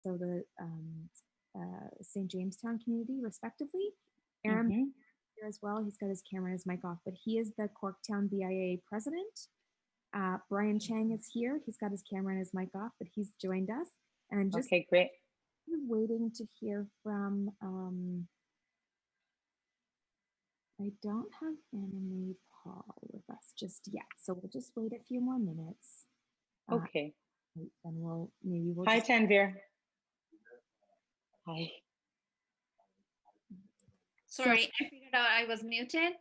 also the St. Jamestown community, respectively. Aaron here as well. He's got his camera and his mic off, but he is the Corktown BIA president. Brian Chang is here. He's got his camera and his mic off, but he's joined us. And I'm just great. waiting to hear from, I don't have Anime Paul with us just yet. So we'll just wait a few more minutes. Okay. Then we'll Hi, Tanvir. Hi. Sorry, I figured out I was muted.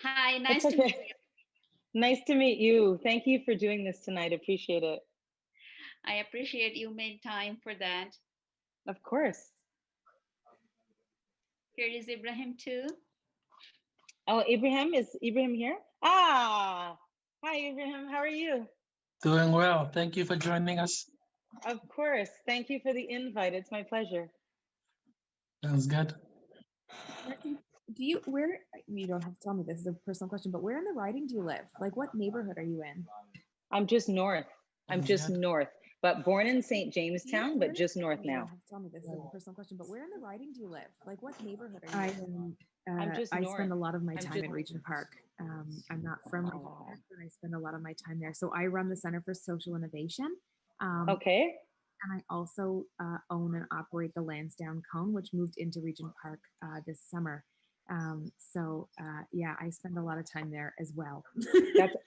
Hi, nice to meet you. Nice to meet you. Thank you for doing this tonight. Appreciate it. I appreciate you made time for that. Of course. Here is Ibrahim too. Oh, Ibrahim, is Ibrahim here? Ah, hi Ibrahim, how are you? Doing well. Thank you for joining us. Of course. Thank you for the invite. It's my pleasure. Sounds good. You don't have to tell me, this is a personal question, but where in the riding do you live? Like, what neighborhood are you in? I'm just north. I'm just north, but born in St. Jamestown, but just north now. You don't have to tell me, this is a personal question, but where in the riding do you live? Like, what neighborhood are you in? I spend a lot of my time in Regent Park. I'm not from Regent Park, but I spend a lot of my time there. So I run the Center for Social Innovation. Okay. And I also own and operate the Lansdowne Cone, which moved into Regent Park this summer. Yeah, I spend a lot of time there as well.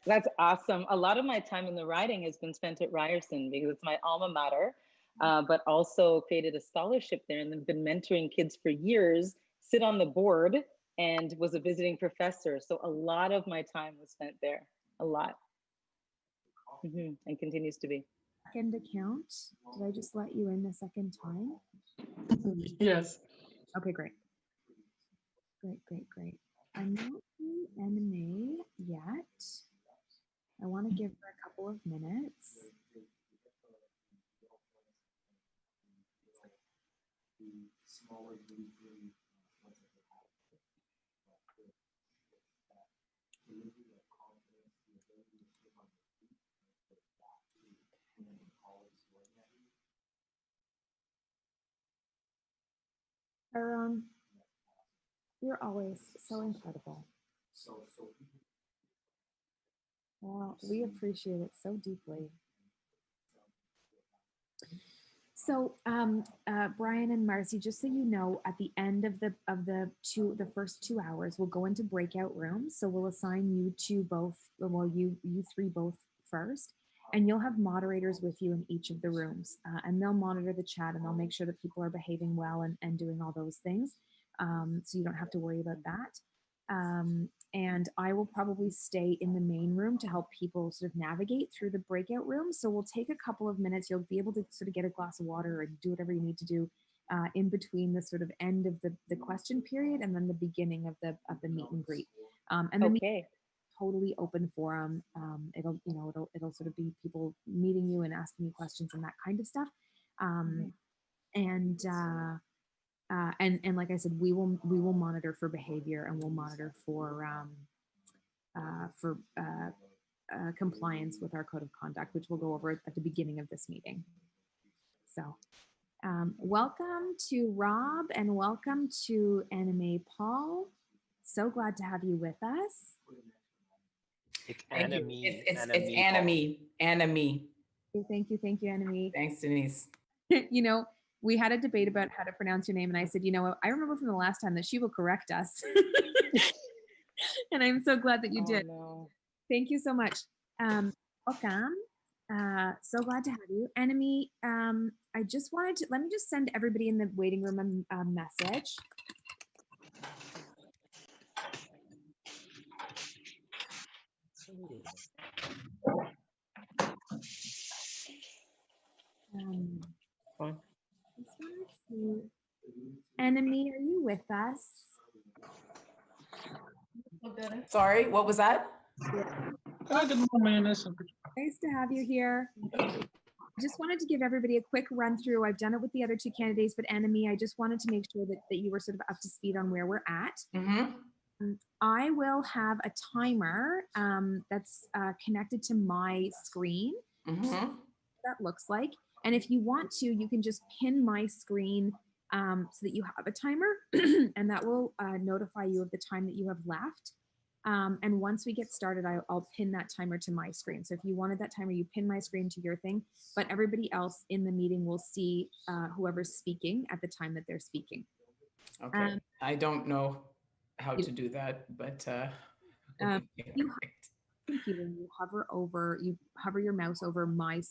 That's awesome. A lot of my time in the riding has been spent at Ryerson because it's my alma mater, but also created a scholarship there and then been mentoring kids for years, sit on the board, and was a visiting professor. So a lot of my time was spent there, a lot. And continues to be. Second account, did I just let you in a second time? Yes. Okay, great. Great. I'm not seeing Anime yet. I want to give her a couple of minutes. Aaron, you're always so incredible. Well, we appreciate it so deeply. So, Brian and Marcy, just so you know, at the end of the first 2 hours, we'll go into breakout rooms. So we'll assign you to both. Well, you three both first, and you'll have moderators with you in each of the rooms, and they'll monitor the chat and they'll make sure that people are behaving well and doing all those things. So you don't have to worry about that. And I will probably stay in the main room to help people sort of navigate through the breakout room. So we'll take a couple of minutes. You'll be able to sort of get a glass of water and do whatever you need to do in between the sort of end of the question period and then the beginning of the meet and greet. And then totally open forum. It'll sort of be people meeting you and asking you questions and that kind of stuff. And like I said, we will monitor for behavior and we'll monitor for compliance with our code of conduct, which we'll go over at the beginning of this meeting. So welcome to Rob and welcome to Anime Paul. So glad to have you with us. It's Anime. It's Anime. Thank you, Anime. Thanks, Denise. You know, we had a debate about how to pronounce your name, and I said, you know, I remember from the last time that she will correct us. And I'm so glad that you did. No. Thank you so much. Welcome. So glad to have you. Enemy, I just wanted to, let me just send everybody in the waiting room a message. Enemy, are you with us? Sorry, what was that? Good morning. Nice to have you here. I just wanted to give everybody a quick run through. I've done it with the other two candidates, but Enemy, I just wanted to make sure that you were sort of up to speed on where we're at. I will have a timer that's connected to my screen. That looks like. And if you want to, you can just pin my screen so that you have a timer and that will notify you of the time that you have left. And once we get started, I'll pin that timer to my screen. So if you wanted that timer, you pin my screen to your thing, but everybody else in the meeting will see whoever's speaking at the time that they're speaking. Okay, I don't know how to do that, but you computer, you hover your mouse over my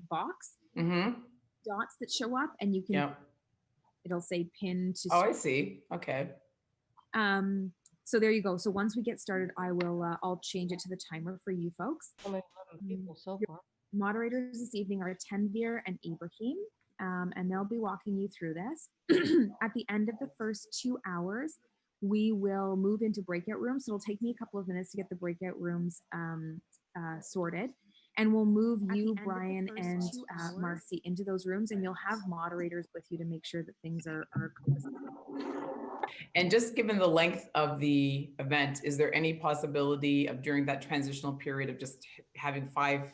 box, dots that show up, and you can, it'll say pin to. Oh, I see. Okay. So there you go. So once we get started, I'll change it to the timer for you folks. Only 11 people so far. Moderators this evening are Tanvir and Ibrahim, and they'll be walking you through this. At the end of the first 2 hours, we will move into breakout rooms. So it'll take me a couple of minutes to get the breakout rooms sorted. And we'll move you, Brian, and Marcy into those rooms, and you'll have moderators with you to make sure that things are And just given the length of the event, is there any possibility of during that transitional period of just having 5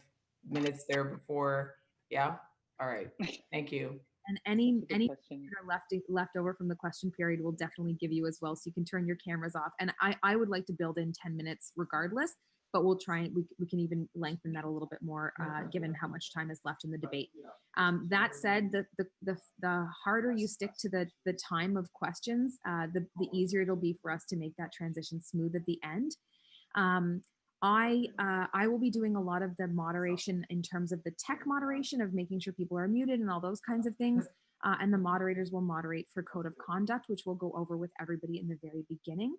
minutes there before? Yeah. All right. Thank you. And any that are left over from the question period will definitely give you as well, so you can turn your cameras off. And I would like to build in 10 minutes regardless, but we'll try and we can even lengthen that a little bit more given how much time is left in the debate. That said, the harder you stick to the time of questions, the easier it'll be for us to make that transition smooth at the end. I will be doing a lot of the moderation in terms of the tech moderation of making sure people are muted and all those kinds of things. And the moderators will moderate for code of conduct, which we'll go over with everybody in the very beginning.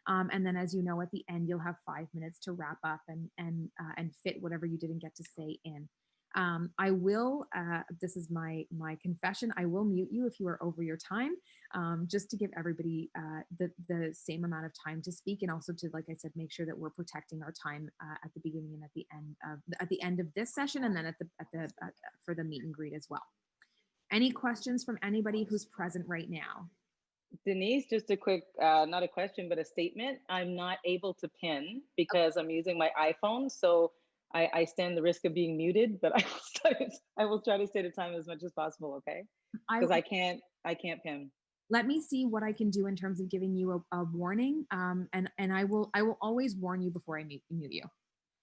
And then, as you know, at the end, you'll have 5 minutes to wrap up and fit whatever you didn't get to say in. I will, this is my confession, I will mute you if you are over your time, just to give everybody the same amount of time to speak, and also to, like I said, make sure that we're protecting our time at the beginning and at the end of this session, and then for the meet and greet as well. Any questions from anybody who's present right now? Denise, just a quick, not a question, but a statement. I'm not able to pin because I'm using my iPhone. So I stand the risk of being muted, but I will try to stay to time as much as possible, okay? Because I can't pin. Let me see what I can do in terms of giving you a warning. And I will always warn you before I mute you.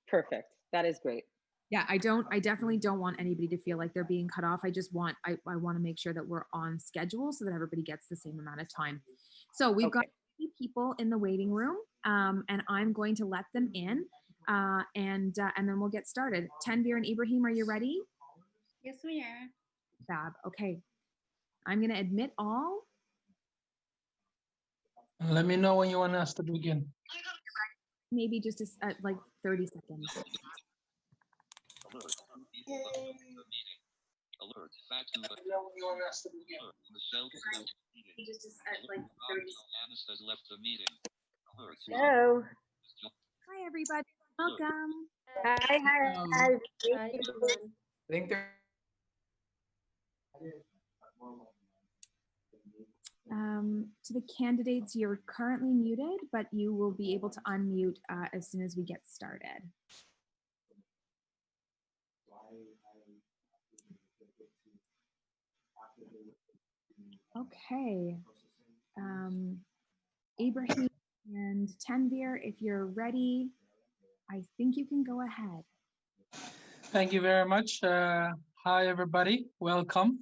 Perfect. That is great. Yeah, I definitely don't want anybody to feel like they're being cut off. I want to make sure that we're on schedule so that everybody gets the same amount of time. So we've got 50 people in the waiting room, and I'm going to let them in, and then we'll get started. Tanvir and Ibrahim, are you ready? Yes, we are. Fab. Okay. I'm going to admit all. Let me know when you want us to begin. Maybe just like 30 seconds. Alert. Back to the Anis has left the meeting. Alert. Hello. Hi, everybody. Welcome. Hi. Hi, everyone. I think they're to the candidates, you're currently muted, but you will be able to unmute as soon as we get started. Okay. Ibrahim and Tanvir, if you're ready, I think you can go ahead. Thank you very much. Hi, everybody. Welcome.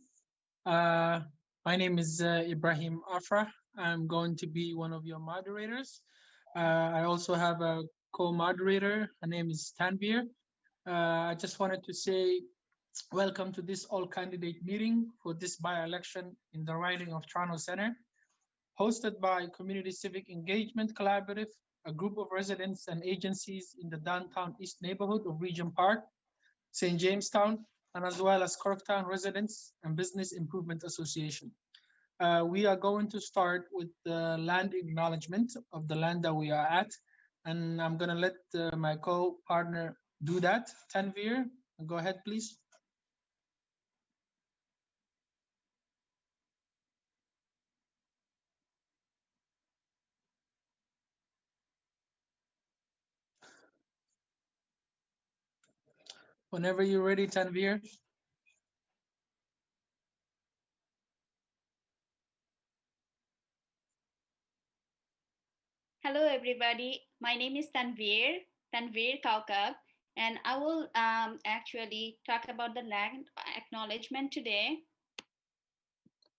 My name is Ibrahim Afra. I'm going to be one of your moderators. I also have a co-moderator. Her name is Tanvir. I just wanted to say welcome to this all-candidate meeting for this by-election in the riding of Toronto Centre, hosted by Community Civic Engagement Collaborative, a group of residents and agencies in the downtown east neighborhood of Regent Park, St. Jamestown, and as well as Corktown Residents and Business Improvement Association. We are going to start with the land acknowledgement of the land that we are at, and I'm going to let my co-partner do that. Tanvir, go ahead, please. Whenever you're ready, Tanvir. Hello, everybody. My name is Tanvir Kaukab, and I will actually talk about the land acknowledgement today.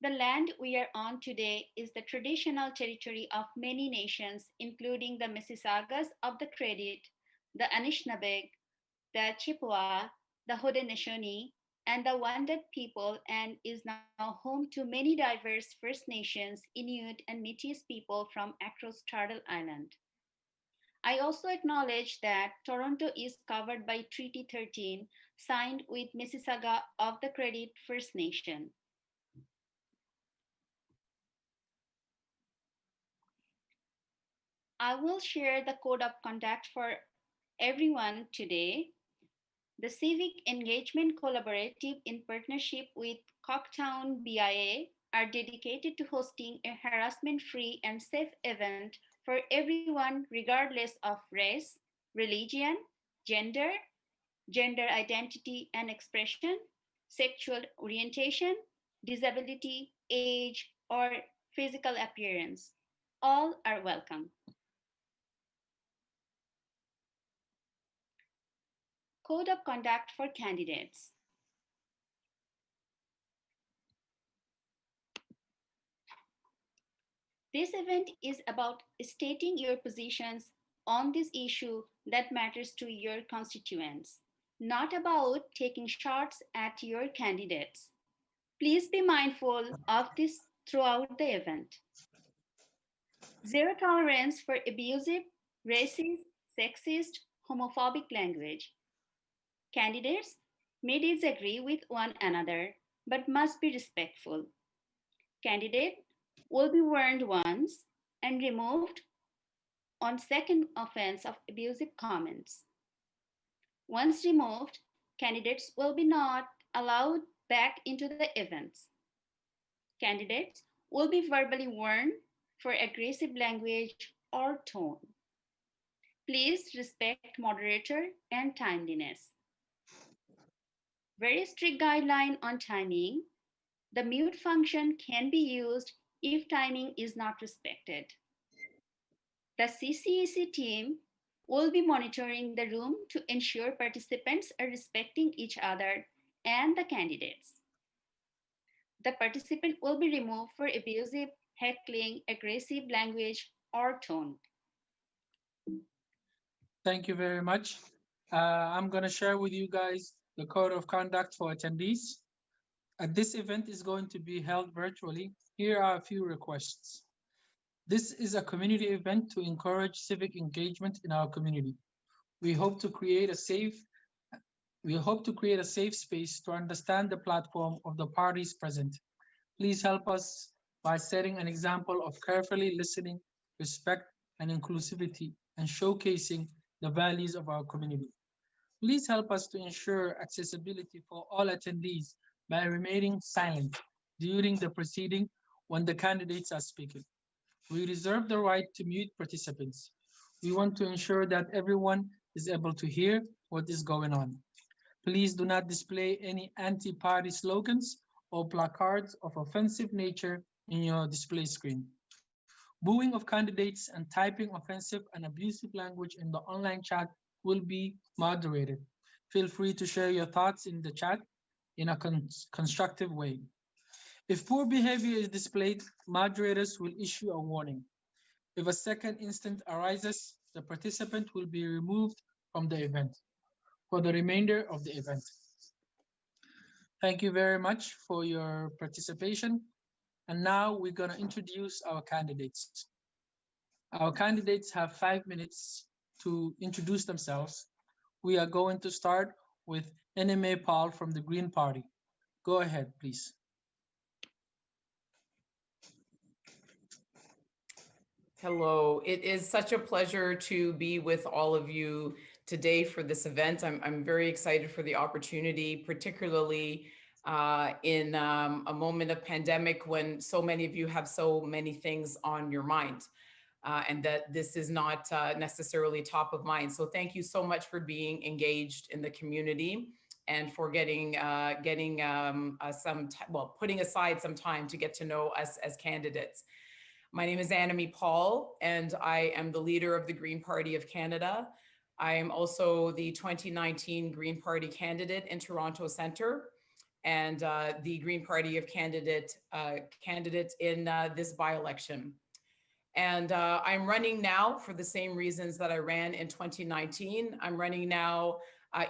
The land we are on today is the traditional territory of many nations, including the Mississaugas of the Credit, the Anishinaabe, the Chippewa, the Haudenosaunee, and the Wendat people, and is now home to many diverse First Nations, Inuit, and Métis people from across Turtle Island. I also acknowledge that Toronto is covered by Treaty 13, signed with Mississauga of the Credit First Nation. I will share the code of conduct for everyone today. The Civic Engagement Collaborative, in partnership with Cocktown BIA, are dedicated to hosting a harassment free and safe event for everyone, regardless of race, religion, gender, gender identity and expression, sexual orientation, disability, age, or physical appearance. All are welcome. Code of conduct for candidates. This event is about stating your positions on this issue that matters to your constituents, not about taking shots at your candidates. Please be mindful of this throughout the event. Zero tolerance for abusive, racist, sexist, homophobic language. Candidates may disagree with one another, but must be respectful. Candidate will be warned once and removed on second offense of abusive comments. Once removed, candidates will be not allowed back into the events. Candidates will be verbally warned for aggressive language or tone. Please respect moderator and timeliness. Very strict guideline on timing. The mute function can be used if timing is not respected. The CCEC team will be monitoring the room to ensure participants are respecting each other and the candidates. The participant will be removed for abusive, heckling, aggressive language, or tone. Thank you very much. I'm going to share with you guys the code of conduct for attendees. This event is going to be held virtually. Here are a few requests. This is a community event to encourage civic engagement in our community. We hope to create a safe space to understand the platform of the parties present. Please help us by setting an example of carefully listening, respect, and inclusivity, and showcasing the values of our community. Please help us to ensure accessibility for all attendees by remaining silent during the proceeding when the candidates are speaking. We reserve the right to mute participants. We want to ensure that everyone is able to hear what is going on. Please do not display any anti-party slogans or placards of offensive nature in your display screen. Booing of candidates and typing offensive and abusive language in the online chat will be moderated. Feel free to share your thoughts in the chat in a constructive way. If poor behavior is displayed, moderators will issue a warning. If a second instance arises, the participant will be removed from the event for the remainder of the event. Thank you very much for your participation. And now we're going to introduce our candidates. Our candidates have 5 minutes to introduce themselves. We are going to start with NMA Paul from the Green Party. Go ahead, please. Hello, it is such a pleasure to be with all of you today for this event. I'm very excited for the opportunity, particularly in a moment of pandemic when so many of you have so many things on your mind. And that this is not necessarily top of mind. So thank you so much for being engaged in the community and for putting aside some time to get to know us as candidates. My name is Annemie Paul, and I am the leader of the Green Party of Canada. I am also the 2019 Green Party candidate in Toronto Centre, and the Green Party of candidate in this by-election. And I'm running now for the same reasons that I ran in 2019. I'm running now,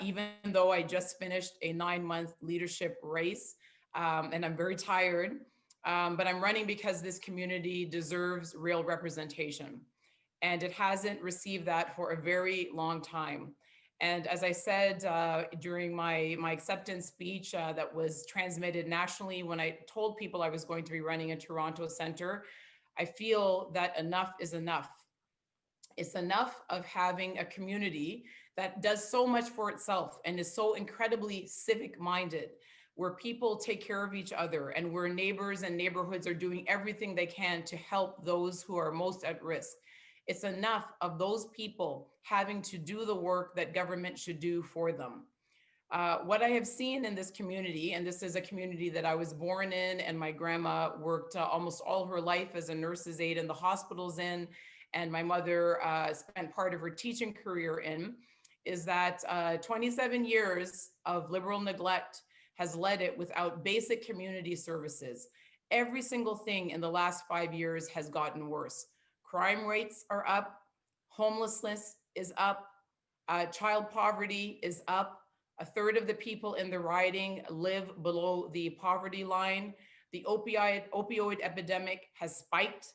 even though I just finished a 9-month leadership race, and I'm very tired, but I'm running because this community deserves real representation. And it hasn't received that for a very long time. And as I said during my acceptance speech that was transmitted nationally, when I told people I was going to be running in Toronto Centre, I feel that enough is enough. It's enough of having a community that does so much for itself and is so incredibly civic minded, where people take care of each other and where neighbors and neighborhoods are doing everything they can to help those who are most at risk. It's enough of those people having to do the work that government should do for them. What I have seen in this community, and this is a community that I was born in, and my grandma worked almost all of her life as a nurse's aide in the hospitals in, and my mother spent part of her teaching career in, is that 27 years of liberal neglect has led it without basic community services. Every single thing in the last 5 years has gotten worse. Crime rates are up, homelessness is up, child poverty is up. A third of the people in the riding live below the poverty line. The opioid epidemic has spiked.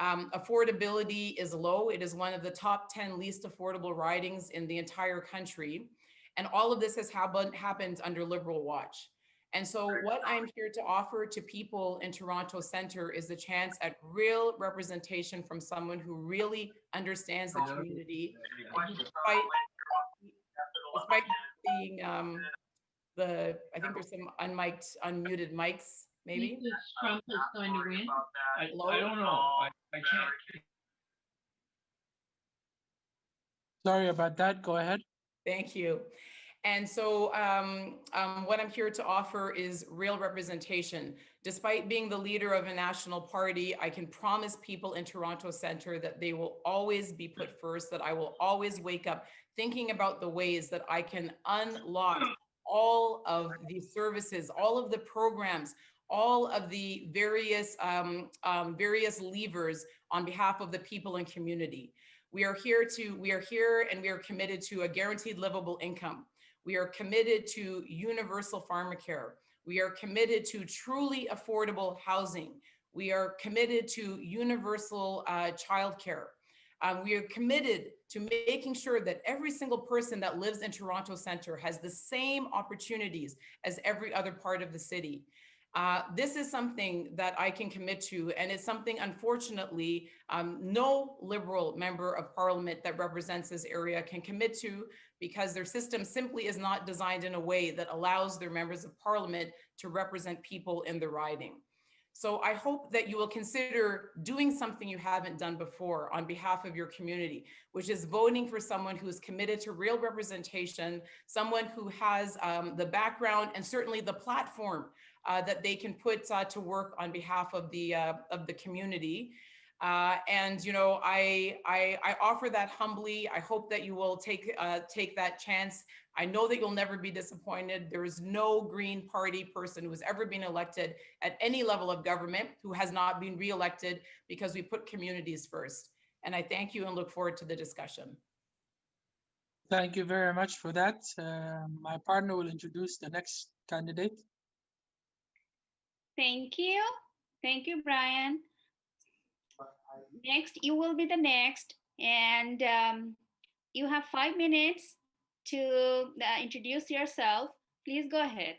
Affordability is low. It is one of the top 10 least affordable ridings in the entire country. And all of this has happened under Liberal watch. And so what I'm here to offer to people in Toronto Centre is the chance at real representation from someone who really understands the community, and who, despite being I think there's some unmuted mics, maybe. Trump is going to win? I don't know. I can't. Sorry about that. Go ahead. Thank you. And so what I'm here to offer is real representation. Despite being the leader of a national party, I can promise people in Toronto Centre that they will always be put first, that I will always wake up thinking about the ways that I can unlock all of the services, all of the programs, all of the various levers on behalf of the people and community. We are here and we are committed to a guaranteed livable income. We are committed to universal pharmacare. We are committed to truly affordable housing. We are committed to universal childcare. We are committed to making sure that every single person that lives in Toronto Centre has the same opportunities as every other part of the city. This is something that I can commit to, and it's something, unfortunately, no Liberal member of Parliament that represents this area can commit to, because their system simply is not designed in a way that allows their members of Parliament to represent people in the riding. So I hope that you will consider doing something you haven't done before on behalf of your community, which is voting for someone who is committed to real representation, someone who has the background and certainly the platform that they can put to work on behalf of the community. And you know, I offer that humbly. I hope that you will take that chance. I know that you'll never be disappointed. There is no Green Party person who has ever been elected at any level of government who has not been reelected, because we put communities first. And I thank you and look forward to the discussion. Thank you very much for that. My partner will introduce the next candidate. Thank you. Thank you, Brian. Next, you will be the next. And you have 5 minutes to introduce yourself. Please go ahead.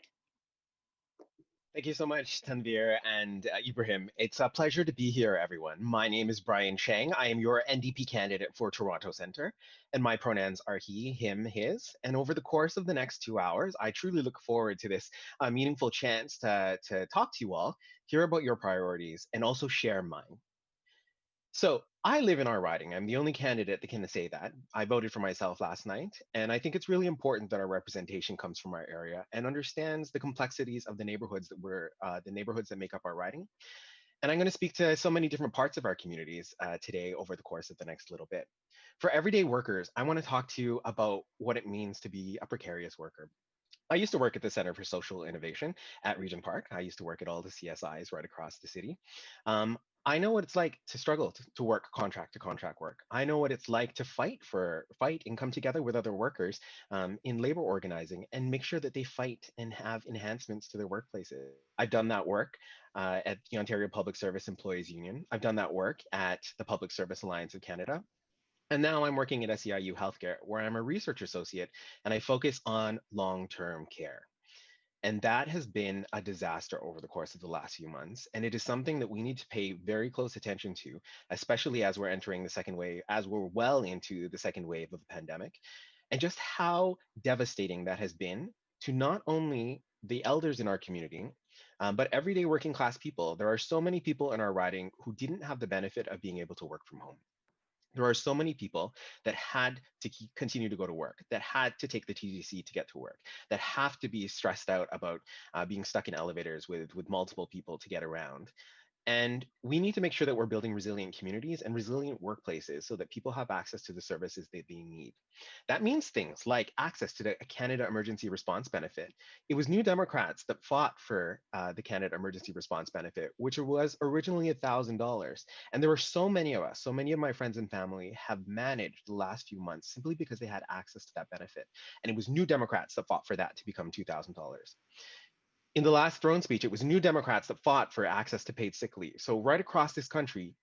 Thank you so much, Tanvir and Ibrahim. It's a pleasure to be here, everyone. My name is Brian Chang. I am your NDP candidate for Toronto Centre, and my pronouns are he, him, his. And over the course of the next 2 hours, I truly look forward to this meaningful chance to talk to you all, hear about your priorities, and also share mine. So I live in our riding. I'm the only candidate that can say that. I voted for myself last night, and I think it's really important that our representation comes from our area and understands the complexities of the neighborhoods that the neighborhoods that make up our riding. And I'm going to speak to so many different parts of our communities today over the course of the next little bit. For everyday workers, I want to talk to you about what it means to be a precarious worker. I used to work at the Center for Social Innovation at Regent Park. I used to work at all the CSIs right across the city. Um, I know what it's like to struggle to work contract to contract work. I know what it's like to fight and come together with other workers in labor organizing and make sure that they fight and have enhancements to their workplaces. I've done that work at the Ontario Public Service Employees Union. I've done that work at the Public Service Alliance of Canada. And now I'm working at SEIU Healthcare, where I'm a research associate and I focus on long-term care. And that has been a disaster over the course of the last few months. And it is something that we need to pay very close attention to, especially as we're entering the second wave, as we're well into the second wave of the pandemic, and just how devastating that has been to not only the elders in our community, but everyday working class people. There are so many people in our riding who didn't have the benefit of being able to work from home. There are so many people that had to continue to go to work, that had to take the TGC to get to work, that have to be stressed out about being stuck in elevators with multiple people to get around. And we need to make sure that we're building resilient communities and resilient workplaces so that people have access to the services that they need. That means things like access to the Canada Emergency Response Benefit. It was New Democrats that fought for the Canada Emergency Response Benefit, which was originally $1,000. And there were so many of us, so many of my friends and family have managed the last few months simply because they had access to that benefit. And it was New Democrats that fought for that to become $2,000. In the last throne speech, it was New Democrats that fought for access to paid sick leave. So right across this country,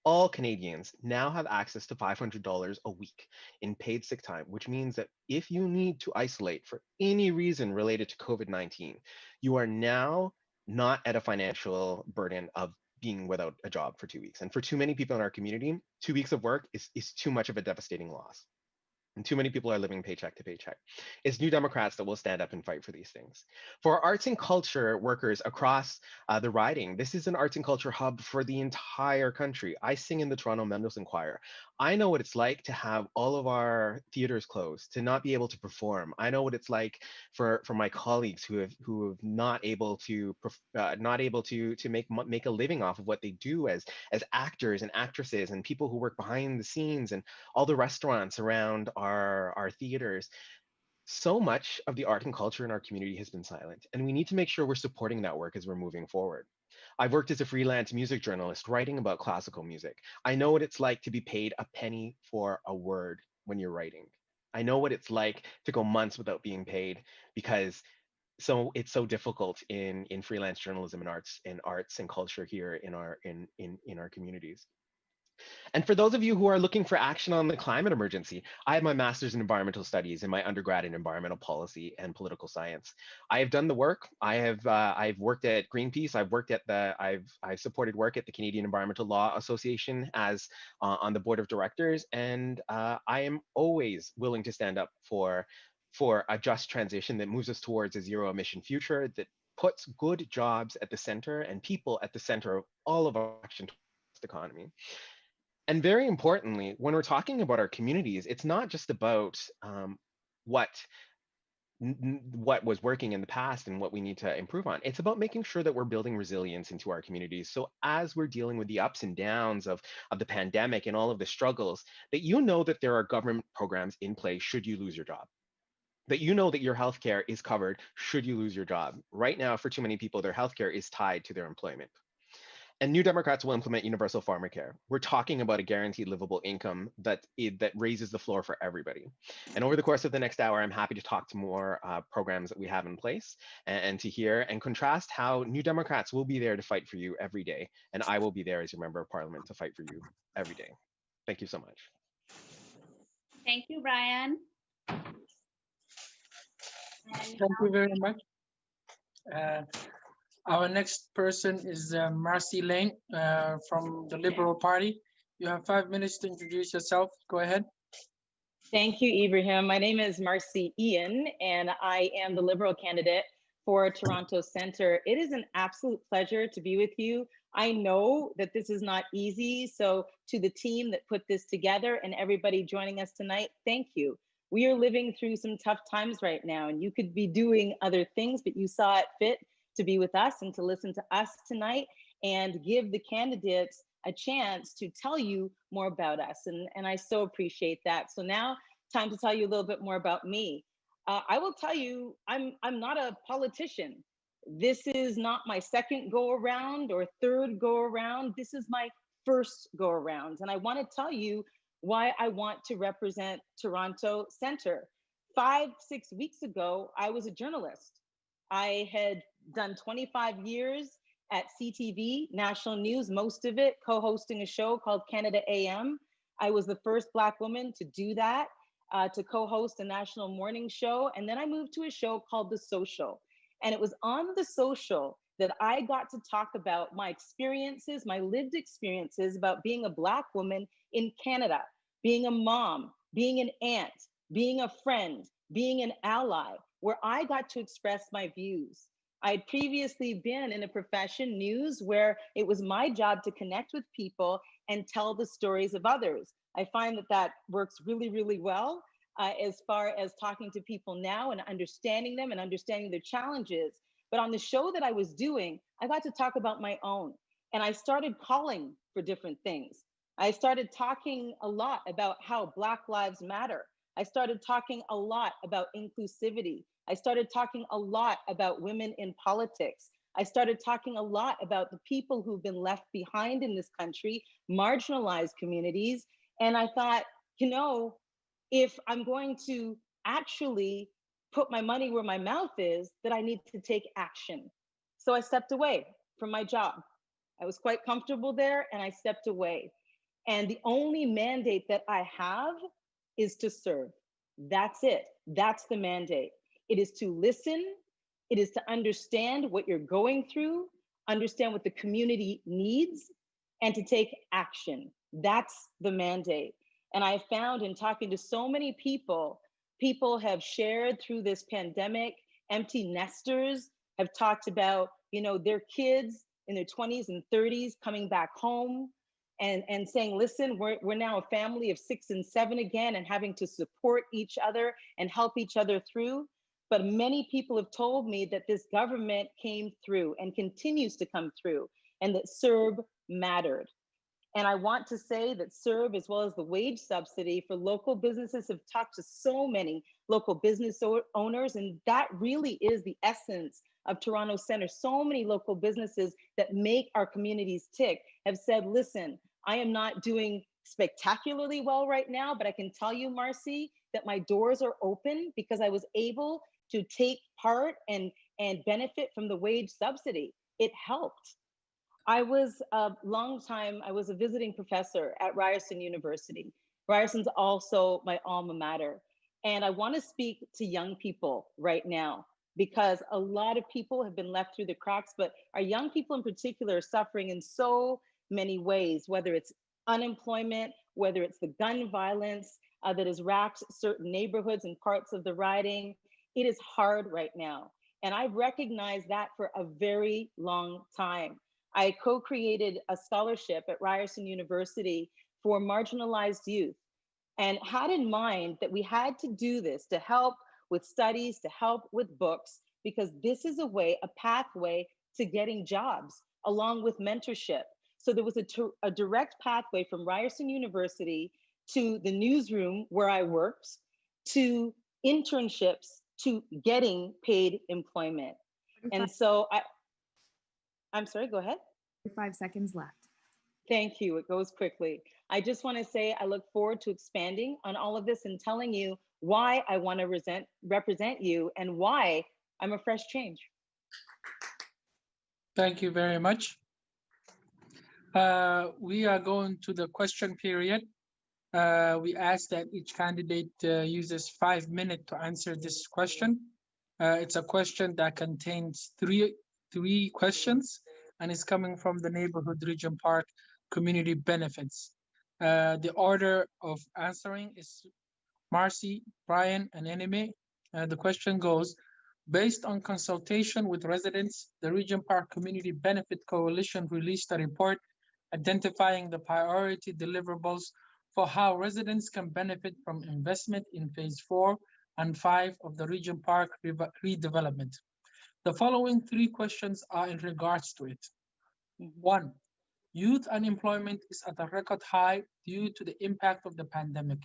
all Canadians now have access to $500 a week in paid sick time, which means that if you need to isolate for any reason related to COVID-19, you are now not at a financial burden of being without a job for 2 weeks. And for too many people in our community, 2 weeks of work is too much of a devastating loss. And too many people are living paycheck to paycheck. It's New Democrats that will stand up and fight for these things. For arts and culture workers across the riding, this is an arts and culture hub for the entire country. I sing in the Toronto Mendelssohn Choir. I know what it's like to have all of our theaters closed, to not be able to perform. I know what it's like for my colleagues who have not able to make a living off of what they do as actors and actresses and people who work behind the scenes and all the restaurants around our theaters. So much of the art and culture in our community has been silent, and we need to make sure we're supporting that work as we're moving forward. I've worked as a freelance music journalist writing about classical music. I know what it's like to be paid a penny for a word when you're writing. I know what it's like to go months without being paid because it's so difficult in freelance journalism and arts and culture here in our communities. And for those of you who are looking for action on the climate emergency, I have my master's in environmental studies and my undergrad in environmental policy and political science. I have done the work. I've worked at Greenpeace. I've supported work at the Canadian Environmental Law Association as on the board of directors, and I am always willing to stand up for a just transition that moves us towards a zero emission future that puts good jobs at the center and people at the center of all of our action towards the economy. And very importantly, when we're talking about our communities, it's not just about what was working in the past and what we need to improve on. It's about making sure that we're building resilience into our communities. So as we're dealing with the ups and downs of the pandemic and all of the struggles, that you know that there are government programs in place should you lose your job. That you know that your healthcare is covered should you lose your job. Right now, for too many people, their healthcare is tied to their employment. And New Democrats will implement universal pharmacare. We're talking about a guaranteed livable income that raises the floor for everybody. And over the course of the next hour, I'm happy to talk to more programs that we have in place and to hear and contrast how New Democrats will be there to fight for you every day. And I will be there as your member of parliament to fight for you every day. Thank you so much. Thank you, Brian. Thank you very much. Our next person is Marcy Lane from the Liberal Party. You have 5 minutes to introduce yourself. Go ahead. Thank you, Ibrahim. My name is Marcy Ian, and I am the Liberal candidate for Toronto Centre. It is an absolute pleasure to be with you. I know that this is not easy, so to the team that put this together and everybody joining us tonight, thank you. We are living through some tough times right now, and you could be doing other things, but you saw it fit to be with us and to listen to us tonight. and give the candidates a chance to tell you more about us. And I so appreciate that. So now, time to tell you a little bit more about me. I will tell you, I'm not a politician. This is not my second go around or third go around. This is my first go around. And I want to tell you why I want to represent Toronto Centre. 5, 6 weeks ago, I was a journalist. I had done 25 years at CTV, national news, most of it co-hosting a show called Canada AM. I was the first Black woman to do that, to co-host a national morning show. And then I moved to a show called The Social. And it was on The Social that I got to talk about my experiences, my lived experiences about being a Black woman in Canada, being a mom, being an aunt, being a friend, being an ally, where I got to express my views. I had previously been in a profession, news, where it was my job to connect with people and tell the stories of others. I find that that works really, really well as far as talking to people now and understanding them and understanding their challenges. But on the show that I was doing, I got to talk about my own. And I started calling for different things. I started talking a lot about how Black Lives Matter. I started talking a lot about inclusivity. I started talking a lot about women in politics. I started talking a lot about the people who've been left behind in this country, marginalized communities. And I thought, you know, if I'm going to actually put my money where my mouth is, that I need to take action. So I stepped away from my job. I was quite comfortable there and I stepped away. And the only mandate that I have is to serve. That's it. That's the mandate. It is to listen. It is to understand what you're going through, understand what the community needs, and to take action. That's the mandate. And I found in talking to so many people, people have shared through this pandemic, empty nesters have talked about, you know, their kids in their 20s and 30s coming back home and saying, listen, we're now a family of 6 and 7 again, and having to support each other and help each other through. But many people have told me that this government came through and continues to come through, and that CERB mattered. And I want to say that CERB, as well as the wage subsidy for local businesses, have talked to so many local business owners, and that really is the essence of Toronto Centre. So many local businesses that make our communities tick have said, listen, I am not doing spectacularly well right now, but I can tell you, Marcy, that my doors are open because I was able to take part and benefit from the wage subsidy. It helped. I was a visiting professor at Ryerson University. Ryerson's also my alma mater. And I want to speak to young people right now, because a lot of people have been left through the cracks, but our young people in particular are suffering in so many ways, whether it's unemployment, whether it's the gun violence that has racked certain neighborhoods and parts of the riding. It is hard right now. And I've recognized that for a very long time. I co-created a scholarship at Ryerson University for marginalized youth, and had in mind that we had to do this to help with studies, to help with books, because this is a pathway to getting jobs along with mentorship. So there was a direct pathway from Ryerson University to the newsroom where I worked, to internships, to getting paid employment. And so I'm sorry, go ahead. 5 seconds left. Thank you. It goes quickly. I just want to say I look forward to expanding on all of this and telling you why I want to represent you and why I'm a fresh change. Thank you very much. We are going to the question period. We ask that each candidate uses 5 minutes to answer this question. It's a question that contains three questions, and is coming from the neighborhood Regent Park community benefits. The order of answering is Marcy, Brian, and Enemy. The question goes, based on consultation with residents, the Regent Park Community Benefit Coalition released a report identifying the priority deliverables for how residents can benefit from investment in phase 4 and 5 of the Regent Park redevelopment. The following 3 questions are in regards to it. Mhm. One, youth unemployment is at a record high due to the impact of the pandemic.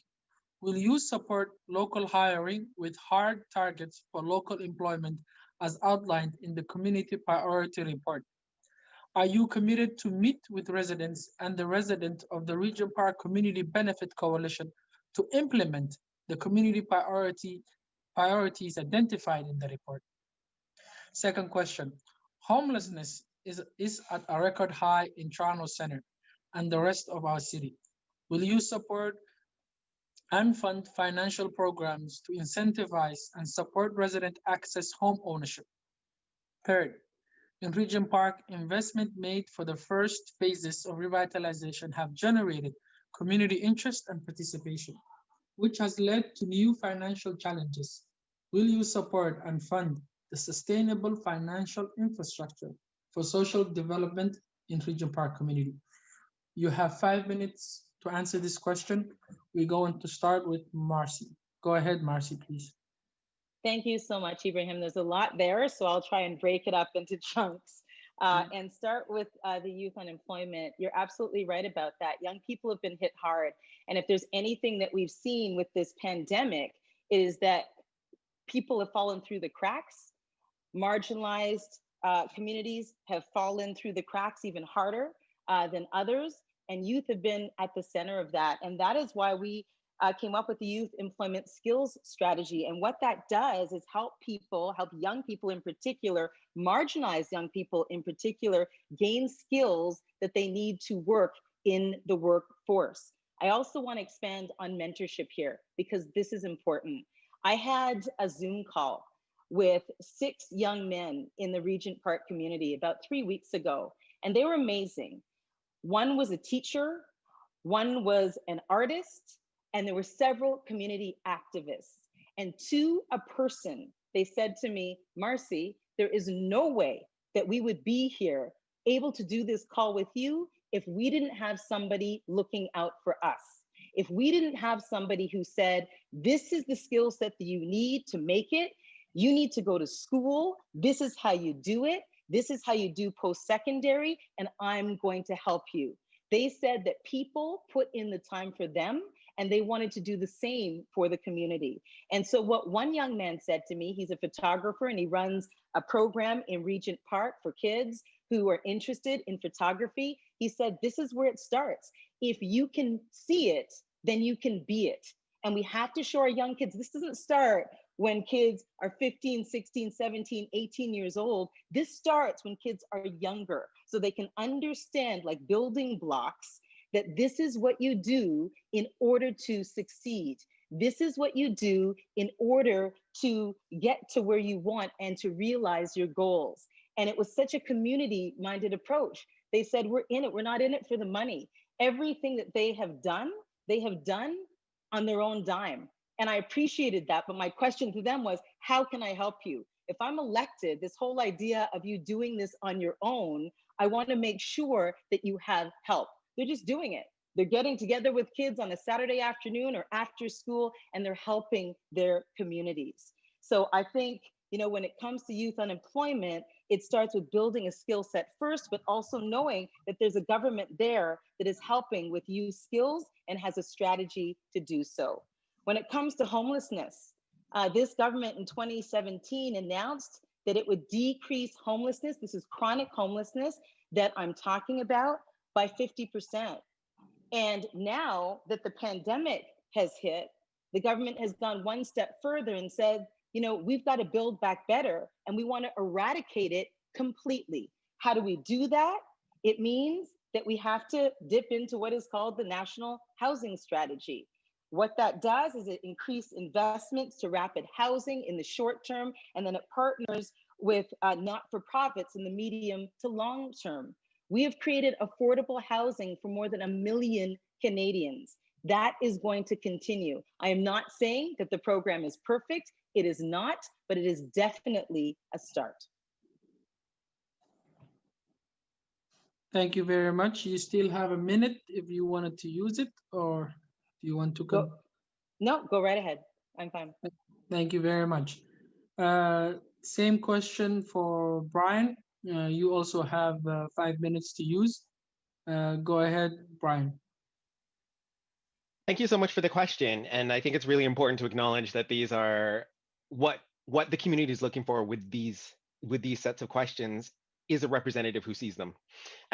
Will you support local hiring with hard targets for local employment as outlined in the Community Priority Report? Are you committed to meet with residents and the resident of the Regent Park Community Benefit Coalition to implement the community priorities identified in the report? Second question, homelessness is at a record high in Toronto Centre and the rest of our city. Will you support and fund financial programs to incentivize and support resident access home ownership? Third, in Regent Park, investment made for the first phases of revitalization have generated community interest and participation, which has led to new financial challenges. Will you support and fund the sustainable financial infrastructure for social development in Regent Park community? You have 5 minutes to answer this question. We're going to start with Marcy. Go ahead, Marcy, please. Thank you so much, Ibrahim. There's a lot there, so I'll try and break it up into chunks and start with the youth unemployment. You're absolutely right about that. Young people have been hit hard. And if there's anything that we've seen with this pandemic, is that people have fallen through the cracks. Marginalized communities have fallen through the cracks even harder than others. And youth have been at the center of that. And that is why we came up with the youth employment skills strategy. And what that does is help people, help young people in particular, marginalized young people in particular, gain skills that they need to work in the workforce. I also want to expand on mentorship here because this is important. I had a Zoom call with 6 young men in the Regent Park community about 3 weeks ago, and they were amazing. One was a teacher, one was an artist, and there were several community activists. And to a person, they said to me, Marcy, there is no way that we would be here able to do this call with you if we didn't have somebody looking out for us. If we didn't have somebody who said, this is the skill set that you need to make it, you need to go to school, this is how you do it, this is how you do post-secondary, and I'm going to help you. They said that people put in the time for them and they wanted to do the same for the community. And so what one young man said to me, he's a photographer and he runs a program in Regent Park for kids who are interested in photography. He said, this is where it starts. If you can see it, then you can be it. And we have to show our young kids, this doesn't start when kids are 15, 16, 17, 18 years old. This starts when kids are younger, so they can understand, like building blocks, that this is what you do in order to succeed. This is what you do in order to get to where you want and to realize your goals. And it was such a community-minded approach. They said, we're in it, we're not in it for the money. Everything that they have done on their own dime. And I appreciated that, but my question to them was, how can I help you? If I'm elected, this whole idea of you doing this on your own, I want to make sure that you have help. They're just doing it. They're getting together with kids on a Saturday afternoon or after school, and they're helping their communities. So I think, when it comes to youth unemployment, it starts with building a skill set first, but also knowing that there's a government there that is helping with youth skills and has a strategy to do so. When it comes to homelessness, this government in 2017 announced that it would decrease homelessness. This is chronic homelessness that I'm talking about, by 50%. And now that the pandemic has hit, the government has gone one step further and said, we've got to build back better and we want to eradicate it completely. How do we do that? It means that we have to dip into what is called the National Housing Strategy. What that does is it increases investments to rapid housing in the short term, and then it partners with not-for-profits in the medium to long term. We have created affordable housing for more than 1 million Canadians. That is going to continue. I am not saying that the program is perfect. It is not, but it is definitely a start. Thank you very much. You still have a minute if you wanted to use it, or do you want to go? No, go right ahead. I'm fine. Thank you very much. Same question for Brian. You also have 5 minutes to use. Go ahead, Brian. Thank you so much for the question. And I think it's really important to acknowledge that these are what the community is looking for with these sets of questions is a representative who sees them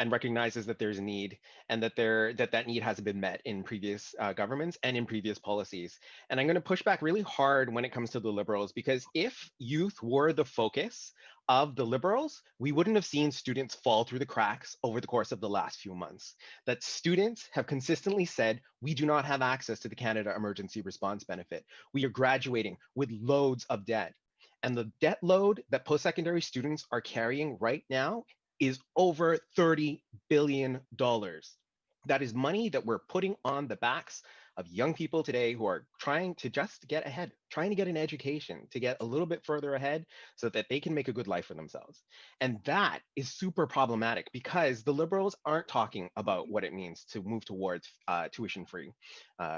and recognizes that there's a need and that need hasn't been met in previous governments and in previous policies. And I'm going to push back really hard when it comes to the Liberals, because if youth were the focus of the Liberals, we wouldn't have seen students fall through the cracks over the course of the last few months. That students have consistently said, we do not have access to the Canada Emergency Response Benefit. We are graduating with loads of debt. And the debt load that post-secondary students are carrying right now is over $30 billion. That is money that we're putting on the backs of young people today who are trying to just get ahead, trying to get an education, to get a little bit further ahead so that they can make a good life for themselves. And that is super problematic because the Liberals aren't talking about what it means to move towards tuition-free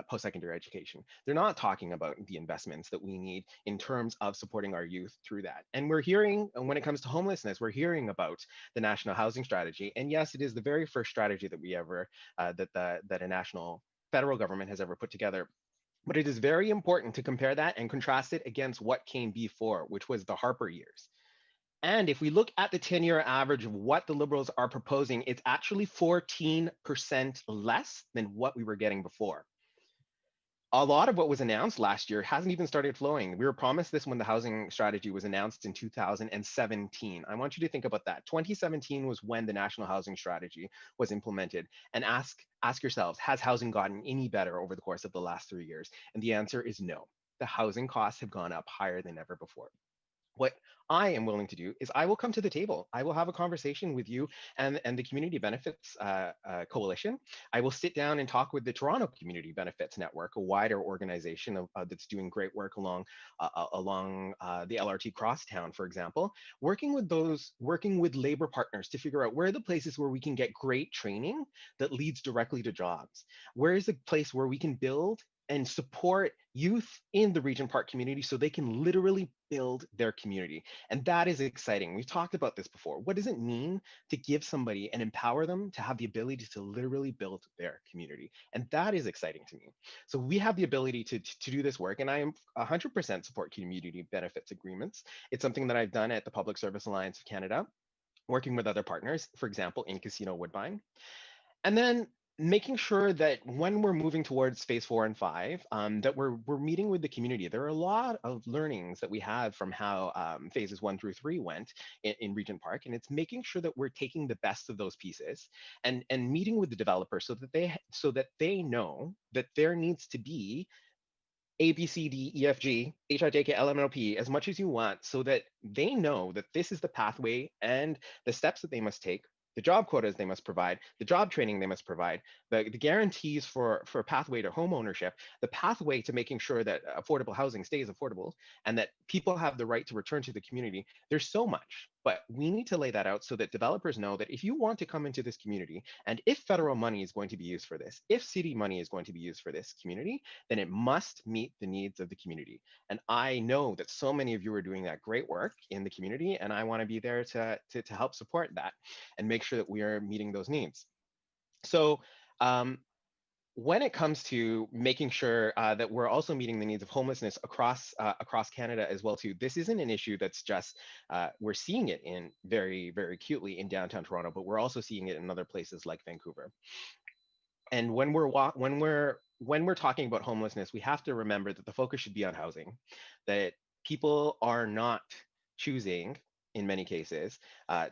post-secondary education. They're not talking about the investments that we need in terms of supporting our youth through that. And we're hearing, when it comes to homelessness, we're hearing about the National Housing Strategy. And yes, it is the very first strategy that we ever, that a national federal government has ever put together. But it is very important to compare that and contrast it against what came before, which was the Harper years. And if we look at the 10-year average of what the Liberals are proposing, it's actually 14% less than what we were getting before. A lot of what was announced last year hasn't even started flowing. We were promised this when the housing strategy was announced in 2017. I want you to think about that. 2017 was when the national housing strategy was implemented. And ask yourselves, has housing gotten any better over the course of the last 3 years? And the answer is no. The housing costs have gone up higher than ever before. What I am willing to do is I will come to the table. I will have a conversation with you and the Community Benefits Coalition. I will sit down and talk with the Toronto Community Benefits Network, a wider organization that's doing great work along the LRT Crosstown, for example, working with labor partners to figure out where are the places where we can get great training that leads directly to jobs. Where is the place where we can build and support youth in the Regent Park community so they can literally build their community. And that is exciting. We've talked about this before. What does it mean to give somebody and empower them to have the ability to literally build their community? And that is exciting to me. So we have the ability to do this work, and I am 100% support community benefits agreements. It's something that I've done at the Public Service Alliance of Canada, working with other partners, for example, in Casino Woodbine. And then making sure that when we're moving towards phase 4 and 5, that we're meeting with the community. There are a lot of learnings that we have from how phases 1 through 3 went in Regent Park, and it's making sure that we're taking the best of those pieces and meeting with the developers so that they know that there needs to be A, B, C, D, E, F, G, H, I, J, K, L, M, N, O, P, as much as you want, so that they know that this is the pathway and the steps that they must take, the job quotas they must provide, the job training they must provide, the guarantees for pathway to home ownership, the pathway to making sure that affordable housing stays affordable and that people have the right to return to the community. There's so much, but we need to lay that out so that developers know that if you want to come into this community, and if federal money is going to be used for this, if city money is going to be used for this community, then it must meet the needs of the community. And I know that so many of you are doing that great work in the community, and I want to be there to help support that and make sure that we are meeting those needs. So when it comes to making sure that we're also meeting the needs of homelessness across Canada as well too, this isn't an issue that's just we're seeing it in very, very acutely in downtown Toronto, but we're also seeing it in other places like Vancouver. And when we're talking about homelessness, we have to remember that the focus should be on housing, that people are not choosing in many cases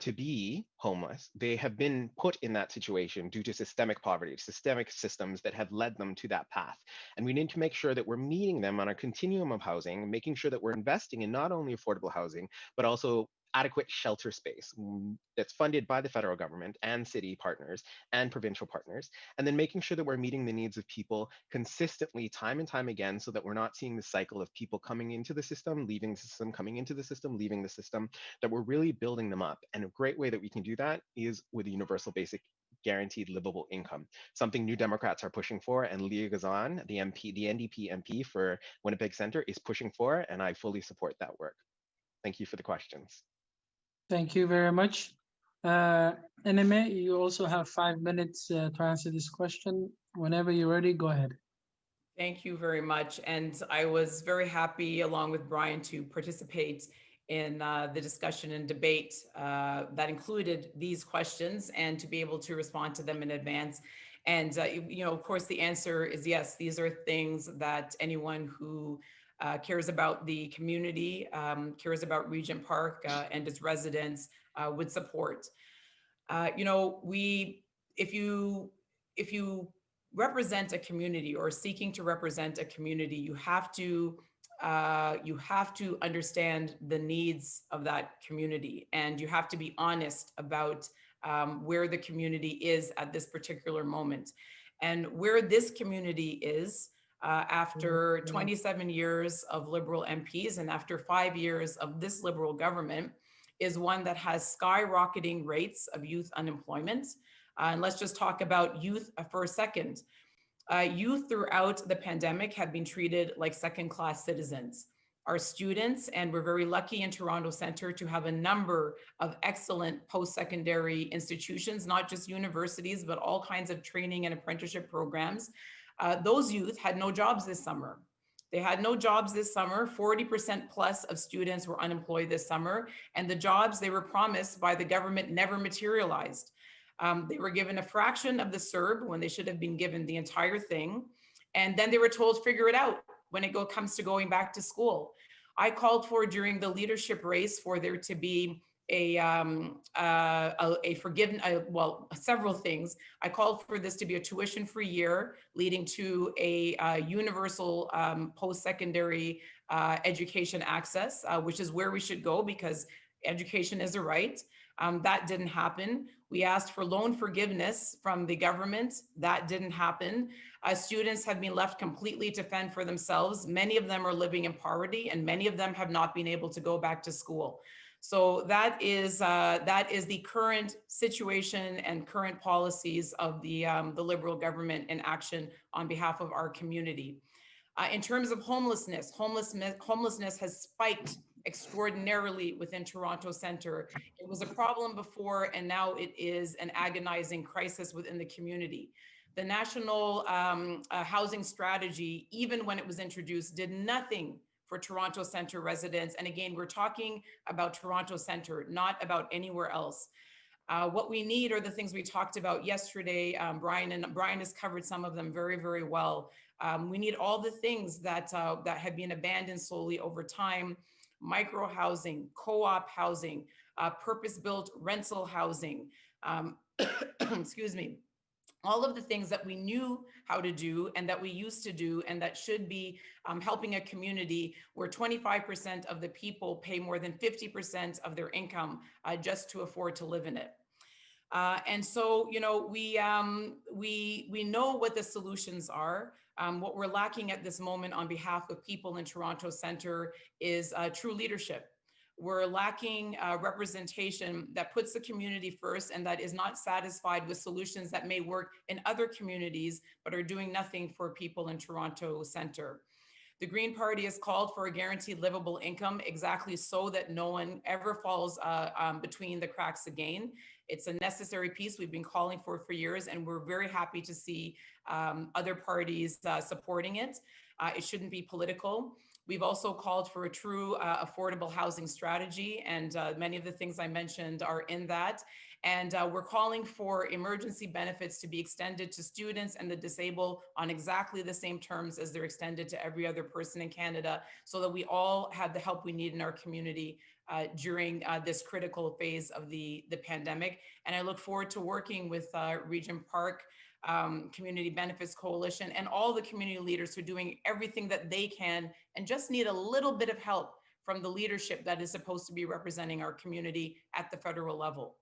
to be homeless. They have been put in that situation due to systemic poverty, systemic systems that have led them to that path. And we need to make sure that we're meeting them on a continuum of housing, making sure that we're investing in not only affordable housing, but also adequate shelter space that's funded by the federal government and city partners and provincial partners, and then making sure that we're meeting the needs of people consistently time and time again so that we're not seeing the cycle of people coming into the system, leaving the system, coming into the system, leaving the system, that we're really building them up. And a great way that we can do that is with a universal basic guaranteed livable income, something New Democrats are pushing for, and Leah Gazan, the NDP MP for Winnipeg Centre, is pushing for, and I fully support that work. Thank you for the questions. Thank you very much. Eneme, you also have 5 minutes to answer this question. Whenever you're ready, go ahead. Thank you very much. And I was very happy, along with Brian, to participate in the discussion and debate that included these questions and to be able to respond to them in advance. And, of course, the answer is yes, these are things that anyone who cares about the community, cares about Regent Park and its residents would support. If you represent a community or seeking to represent a community, you have to understand the needs of that community, and you have to be honest about where the community is at this particular moment. And where this community is after 27 years of Liberal MPs and after 5 years of this Liberal government is one that has skyrocketing rates of youth unemployment. And let's just talk about youth for a second. Youth throughout the pandemic have been treated like second-class citizens. Our students, and we're very lucky in Toronto Centre to have a number of excellent post-secondary institutions, not just universities, but all kinds of training and apprenticeship programs. Those youth had no jobs this summer. They had no jobs this summer. 40% plus of students were unemployed this summer, and the jobs they were promised by the government never materialized. They were given a fraction of the CERB when they should have been given the entire thing. And then they were told, figure it out when it comes to going back to school. I called for during the leadership race for there to be several things. I called for this to be a tuition-free year, leading to a universal post-secondary education access, which is where we should go because education is a right. That didn't happen. We asked for loan forgiveness from the government. That didn't happen. Students have been left completely to fend for themselves. Many of them are living in poverty, and many of them have not been able to go back to school. So that is the current situation and current policies of the Liberal government in action on behalf of our community. In terms of homelessness has spiked extraordinarily within Toronto Centre. It was a problem before, and now it is an agonizing crisis within the community. The national housing strategy, even when it was introduced, did nothing for Toronto Centre residents. And again, we're talking about Toronto Centre, not about anywhere else. What we need are the things we talked about yesterday. Brian has covered some of them very, very well. We need all the things that have been abandoned slowly over time: micro housing, co-op housing, purpose-built rental housing. Excuse me. All of the things that we knew how to do and that we used to do and that should be helping a community where 25% of the people pay more than 50% of their income just to afford to live in it. And so, we know what the solutions are. What we're lacking at this moment on behalf of people in Toronto Centre is true leadership. We're lacking representation that puts the community first and that is not satisfied with solutions that may work in other communities, but are doing nothing for people in Toronto Centre. The Green Party has called for a guaranteed livable income exactly so that no one ever falls between the cracks again. It's a necessary piece we've been calling for years, and we're very happy to see other parties supporting it. It shouldn't be political. We've also called for a true affordable housing strategy, and many of the things I mentioned are in that. And we're calling for emergency benefits to be extended to students and the disabled on exactly the same terms as they're extended to every other person in Canada, so that we all have the help we need in our community during this critical phase of the pandemic. And I look forward to working with Regent Park, Community Benefits Coalition, and all the community leaders who are doing everything that they can and just need a little bit of help from the leadership that is supposed to be representing our community at the federal level.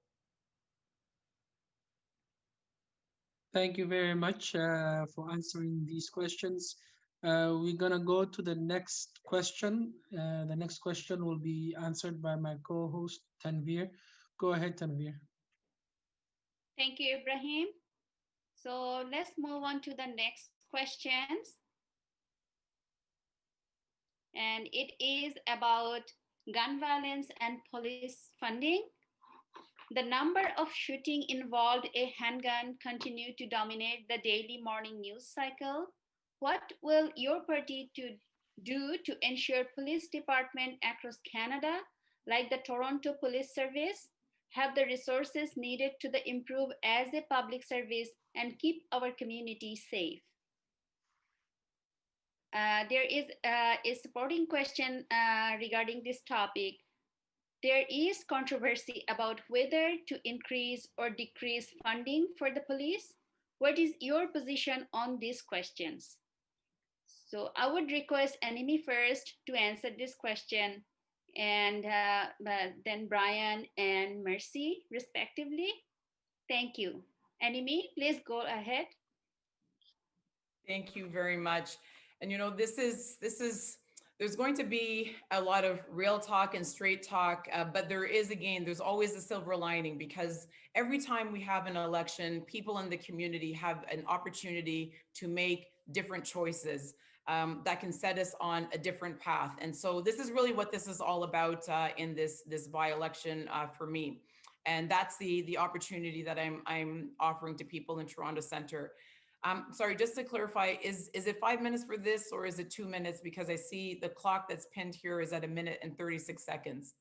Thank you very much for answering these questions. We're gonna go to the next question. The next question will be answered by my co-host, Tanvir. Go ahead, Tanvir. Thank you, Ibrahim. So let's move on to the next questions. And it is about gun violence and police funding. The number of shooting involved a handgun continue to dominate the daily morning news cycle. What will your party do to ensure police department across Canada, like the Toronto Police Service, have the resources needed to improve as a public service and keep our community safe? There is a supporting question regarding this topic. There is controversy about whether to increase or decrease funding for the police. What is your position on these questions? So I would request Anime first to answer this question, and then Brian and Mercy, respectively. Thank you. Anime, please go ahead. Thank you very much. And there's going to be a lot of real talk and straight talk, but there's always a silver lining, because every time we have an election, people in the community have an opportunity to make different choices that can set us on a different path. And so this is really what this is all about in this by-election for me. And that's the opportunity that I'm offering to people in Toronto Centre. Sorry, just to clarify, is it 5 minutes for this, or is it 2 minutes? Because I see the clock that's pinned here is at 1 minute and 36 seconds.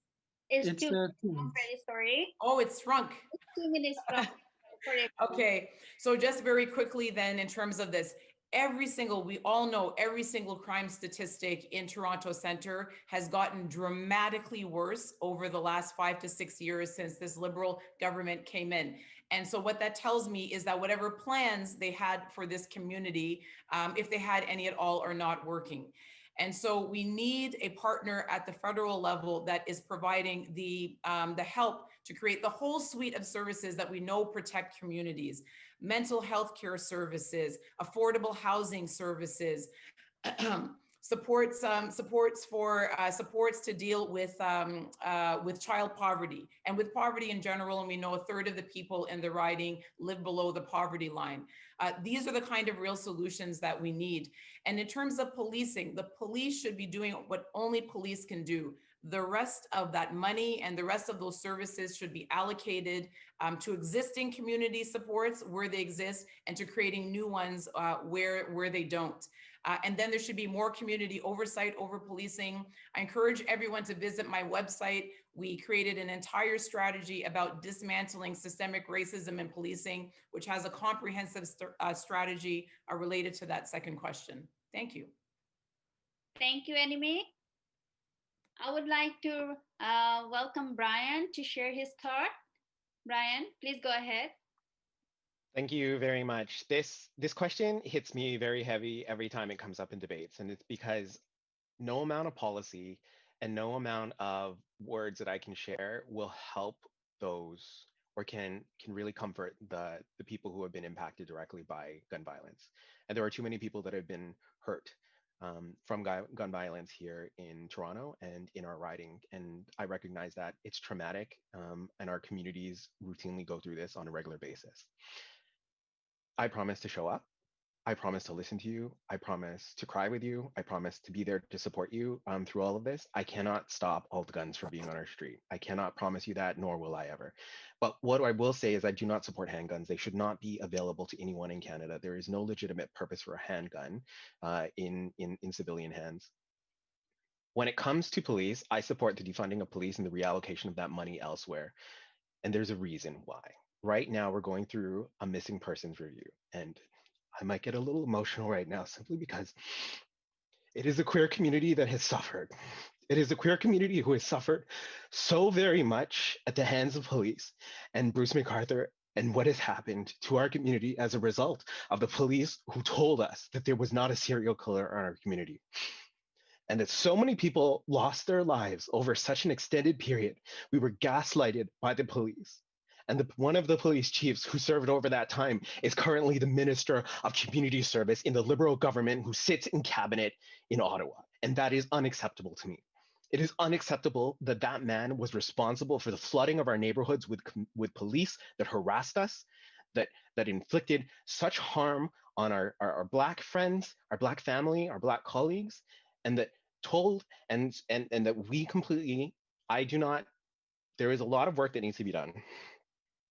It's It's 2 2 minutes. I'm minutes. very sorry. Oh, it's shrunk. It's 2 minutes from for everyone. Okay, so just very quickly then, in terms of this, we all know every single crime statistic in Toronto Centre has gotten dramatically worse over the last 5 to 6 years since this Liberal government came in. And so what that tells me is that whatever plans they had for this community, if they had any at all, are not working. And so we need a partner at the federal level that is providing the help to create the whole suite of services that we know protect communities: mental health care services, affordable housing services, supports to deal with child poverty and with poverty in general. And we know a third of the people in the riding live below the poverty line. These are the kind of real solutions that we need. And in terms of policing, the police should be doing what only police can do. The rest of that money and the rest of those services should be allocated to existing community supports where they exist, and to creating new ones where they don't. And then there should be more community oversight over policing. I encourage everyone to visit my website. We created an entire strategy about dismantling systemic racism in policing, which has a comprehensive strategy related to that second question. Thank you. Thank you, Anime. I would like to welcome Brian to share his thought. Brian, please go ahead. Thank you very much. This question hits me very heavy every time it comes up in debates, and it's because no amount of policy and no amount of words that I can share will help those, or can really comfort the people who have been impacted directly by gun violence. And there are too many people that have been hurt from gun violence here in Toronto and in our riding. And I recognize that it's traumatic, and our communities routinely go through this on a regular basis. I promise to show up. I promise to listen to you. I promise to cry with you. I promise to be there to support you through all of this. I cannot stop all the guns from being on our street. I cannot promise you that, nor will I ever. But what I will say is I do not support handguns. They should not be available to anyone in Canada. There is no legitimate purpose for a handgun in civilian hands. When it comes to police, I support the defunding of police and the reallocation of that money elsewhere. And there's a reason why. Right now, we're going through a missing persons review. And I might get a little emotional right now simply because it is a queer community that has suffered. It is a queer community who has suffered so very much at the hands of police and Bruce McArthur, and what has happened to our community as a result of the police who told us that there was not a serial killer in our community. And that so many people lost their lives over such an extended period. We were gaslighted by the police. And one of the police chiefs who served over that time is currently the Minister of Community Service in the Liberal government who sits in cabinet in Ottawa. And that is unacceptable to me. It is unacceptable that that man was responsible for the flooding of our neighborhoods with police that harassed us, that inflicted such harm on our Black friends, our Black family, our Black colleagues, and that told and that we completely, there is a lot of work that needs to be done.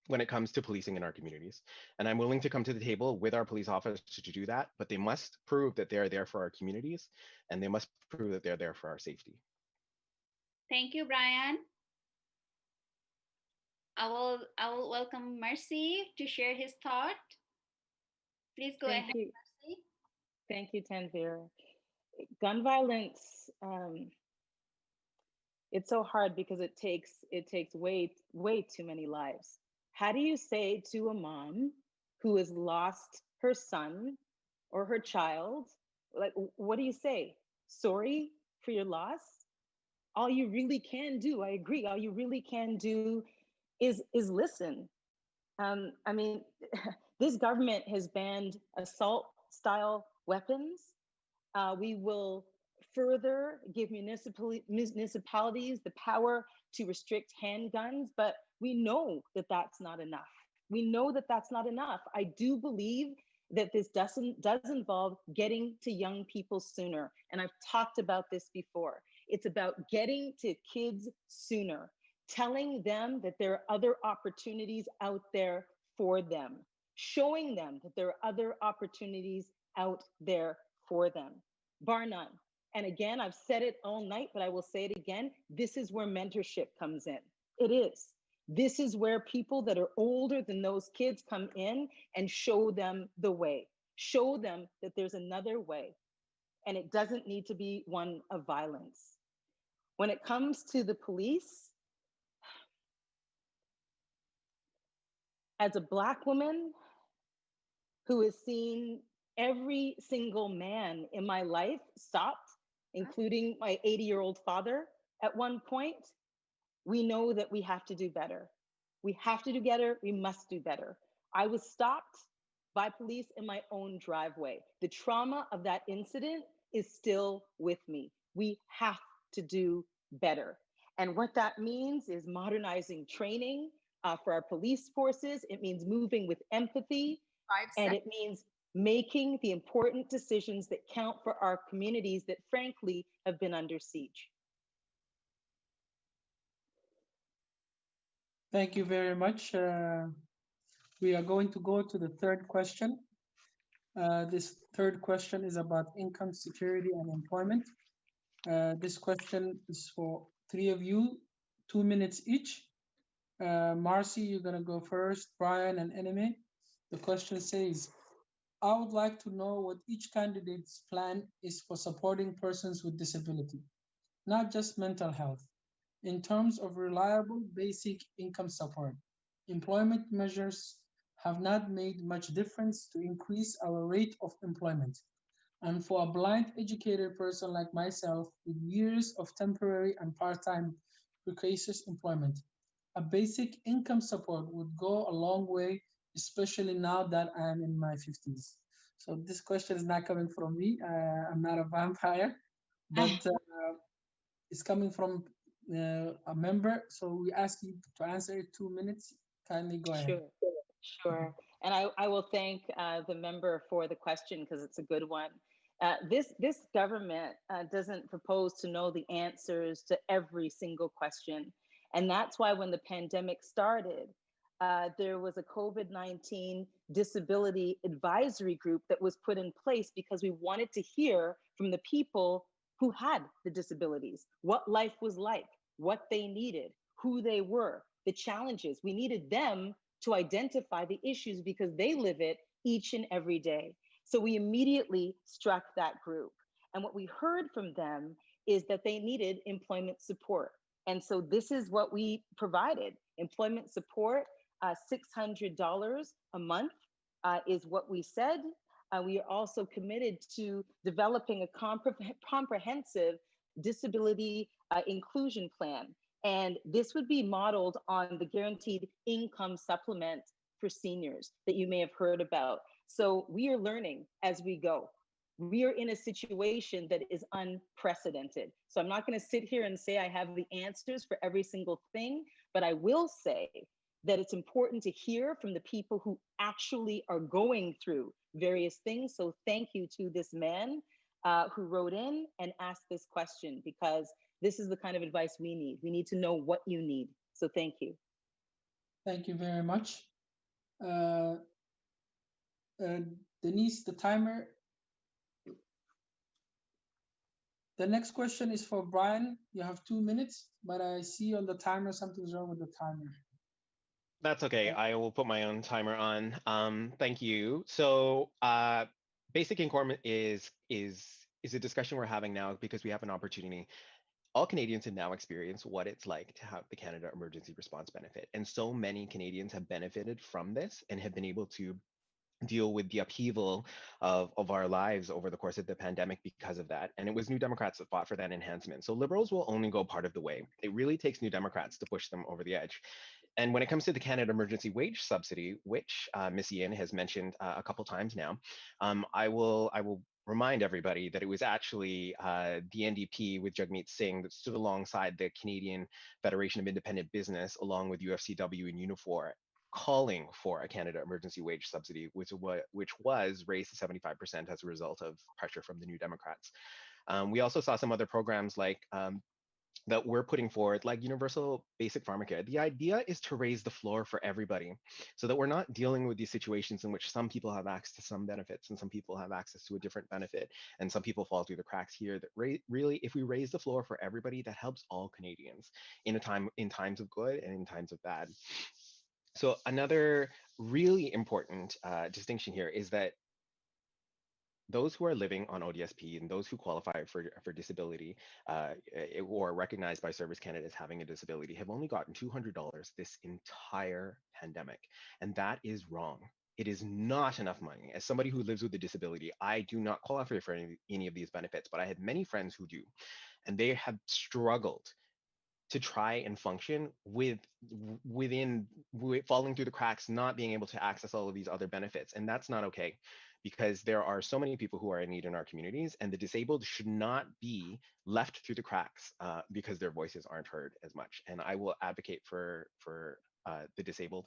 when it comes to policing in our communities. And I'm willing to come to the table with our police officers to do that, but they must prove that they're there for our communities and they must prove that they're there for our safety. Thank you, Brian. I will welcome Mercy to share his thought. Please go Thank ahead, you. Mercy. Thank you, Tanvir. Gun violence, it's so hard because it takes way too many lives. How do you say to a mom who has lost her son or her child, like, what do you say? Sorry for your loss? All you really can do, I agree, all you really can do is listen. I mean, this government has banned assault style weapons. We will further give municipalities the power to restrict handguns, but we know that that's not enough. We know that that's not enough. I do believe that this does involve getting to young people sooner. And I've talked about this before. It's about getting to kids sooner, telling them that there are other opportunities out there for them, showing them that there are other opportunities out there for them, bar none. And again, I've said it all night, but I will say it again. This is where mentorship comes in. It is. This is where people that are older than those kids come in and show them the way, show them that there's another way. And it doesn't need to be one of violence. When it comes to the police, as a Black woman who has seen every single man in my life stopped, including my 80-year-old father at one point, we know that we have to do better. We have to do better. We must do better. I was stopped by police in my own driveway. The trauma of that incident is still with me. We have to do better. And what that means is modernizing training for our police forces. It means moving with empathy. And it means making the important decisions that count for our communities that frankly have been under siege. Thank you very much. We are going to go to the third question. This third question is about income security and employment. This question is for three of you, 2 minutes each. Marcy, you're gonna go first, Brian and Enemy. The question says, I would like to know what each candidate's plan is for supporting persons with disability, not just mental health, in terms of reliable basic income support. Employment measures have not made much difference to increase our rate of employment. And for a blind educated person like myself with years of temporary and part-time precarious employment, a basic income support would go a long way, especially now that I am in my 50s. So this question is not coming from me. I'm not a vampire, but it's coming from a member. So we ask you to answer it 2 minutes. Kindly go ahead. Sure. And I will thank the member for the question because it's a good one. This government doesn't propose to know the answers to every single question. And that's why when the pandemic started, there was a COVID-19 disability advisory group that was put in place because we wanted to hear from the people who had the disabilities, what life was like, what they needed, who they were, the challenges. We needed them to identify the issues because they live it each and every day. So we immediately struck that group. And what we heard from them is that they needed employment support. And so this is what we provided. Employment support, $600 a month is what we said. We are also committed to developing a comprehensive disability inclusion plan. And this would be modeled on the guaranteed income supplement for seniors that you may have heard about. So we are learning as we go. We are in a situation that is unprecedented. So I'm not going to sit here and say I have the answers for every single thing, but I will say that it's important to hear from the people who actually are going through various things. So thank you to this man who wrote in and asked this question, because this is the kind of advice we need. We need to know what you need. So thank you. Thank you very much. Uh, Denise, the timer. The next question is for Brian. You have 2 minutes, but I see on the timer something's wrong with the timer. That's okay. I will put my own timer on. Thank you. So basic income is a discussion we're having now because we have an opportunity. All Canadians have now experienced what it's like to have the Canada Emergency Response Benefit. And so many Canadians have benefited from this and have been able to deal with the upheaval of our lives over the course of the pandemic because of that. And it was New Democrats that fought for that enhancement. So Liberals will only go part of the way. It really takes New Democrats to push them over the edge. And when it comes to the Canada Emergency Wage Subsidy, which Ms. Ian has mentioned a couple times now, I will remind everybody that it was actually the NDP with Jagmeet Singh that stood alongside the Canadian Federation of Independent Business, along with UFCW and Unifor, calling for a Canada Emergency Wage Subsidy, which was raised to 75% as a result of pressure from the New Democrats. We also saw some other programs like that we're putting forward, like universal basic pharmacare. The idea is to raise the floor for everybody so that we're not dealing with these situations in which some people have access to some benefits and some people have access to a different benefit and some people fall through the cracks here. That really, if we raise the floor for everybody, that helps all Canadians in times of good and in times of bad. So another really important distinction here is that those who are living on ODSP and those who qualify for disability or recognized by Service Canada as having a disability have only gotten $200 this entire pandemic. And that is wrong. It is not enough money. As somebody who lives with a disability, I do not qualify for any of these benefits, but I have many friends who do. And they have struggled to try and function within falling through the cracks, not being able to access all of these other benefits. And that's not okay, because there are so many people who are in need in our communities, and the disabled should not be left through the cracks because their voices aren't heard as much. And I will advocate for the disabled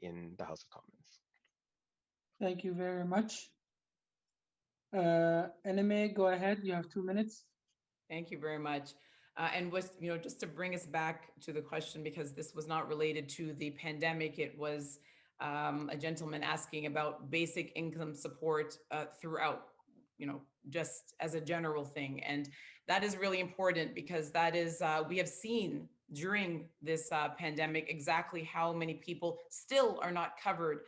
in the House of Commons. Thank you very much. NMA, go ahead. You have 2 minutes. Thank you very much. And just to bring us back to the question, because this was not related to the pandemic, it was a gentleman asking about basic income support throughout, just as a general thing. And that is really important because that is, we have seen during this pandemic exactly how many people still are not covered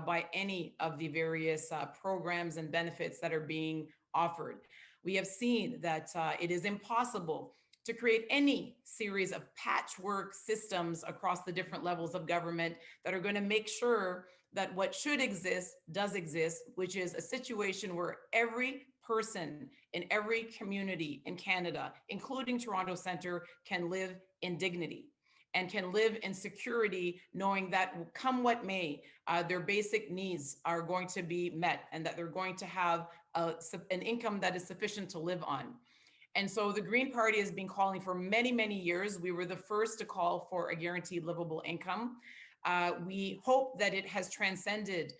by any of the various programs and benefits that are being offered. We have seen that it is impossible to create any series of patchwork systems across the different levels of government that are going to make sure that what should exist does exist, which is a situation where every person in every community in Canada, including Toronto Centre, can live in dignity and can live in security, knowing that come what may, their basic needs are going to be met and that they're going to have an income that is sufficient to live on. And so the Green Party has been calling for many, many years. We were the first to call for a guaranteed livable income. We hope that it has transcended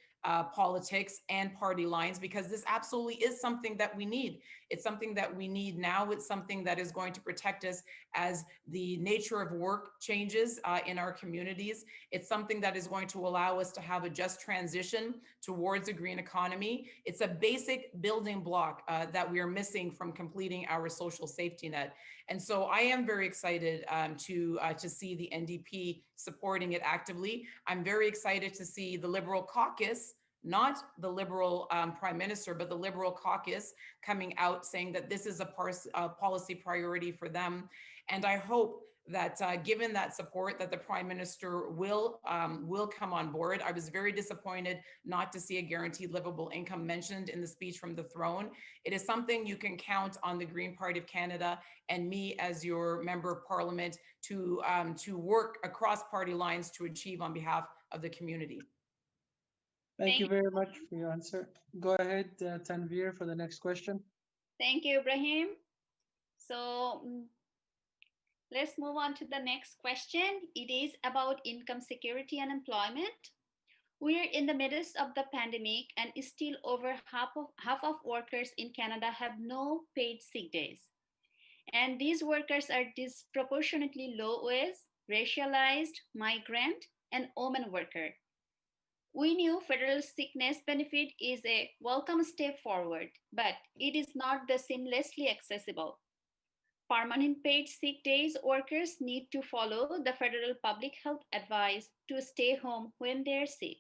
politics and party lines, because this absolutely is something that we need. It's something that we need now. It's something that is going to protect us as the nature of work changes in our communities. It's something that is going to allow us to have a just transition towards a green economy. It's a basic building block that we are missing from completing our social safety net. And so I am very excited to see the NDP supporting it actively. I'm very excited to see the Liberal caucus, not the Liberal Prime Minister, but the Liberal caucus coming out saying that this is a policy priority for them. And I hope that given that support, that the Prime Minister will come on board. I was very disappointed not to see a guaranteed livable income mentioned in the speech from the throne. It is something you can count on the Green Party of Canada and me as your member of parliament to work across party lines to achieve on behalf of the community. Thank you very much for your answer. Go ahead, Tanvir, for the next question. Thank you, Ibrahim. So let's move on to the next question. It is about income security and employment. We're in the midst of the pandemic, and still over half of workers in Canada have no paid sick days. And these workers are disproportionately low wage, racialized, migrant, and woman worker. We knew federal sickness benefit is a welcome step forward, but it is not the seamlessly accessible. Permanent paid sick days workers need to follow the federal public health advice to stay home when they're sick.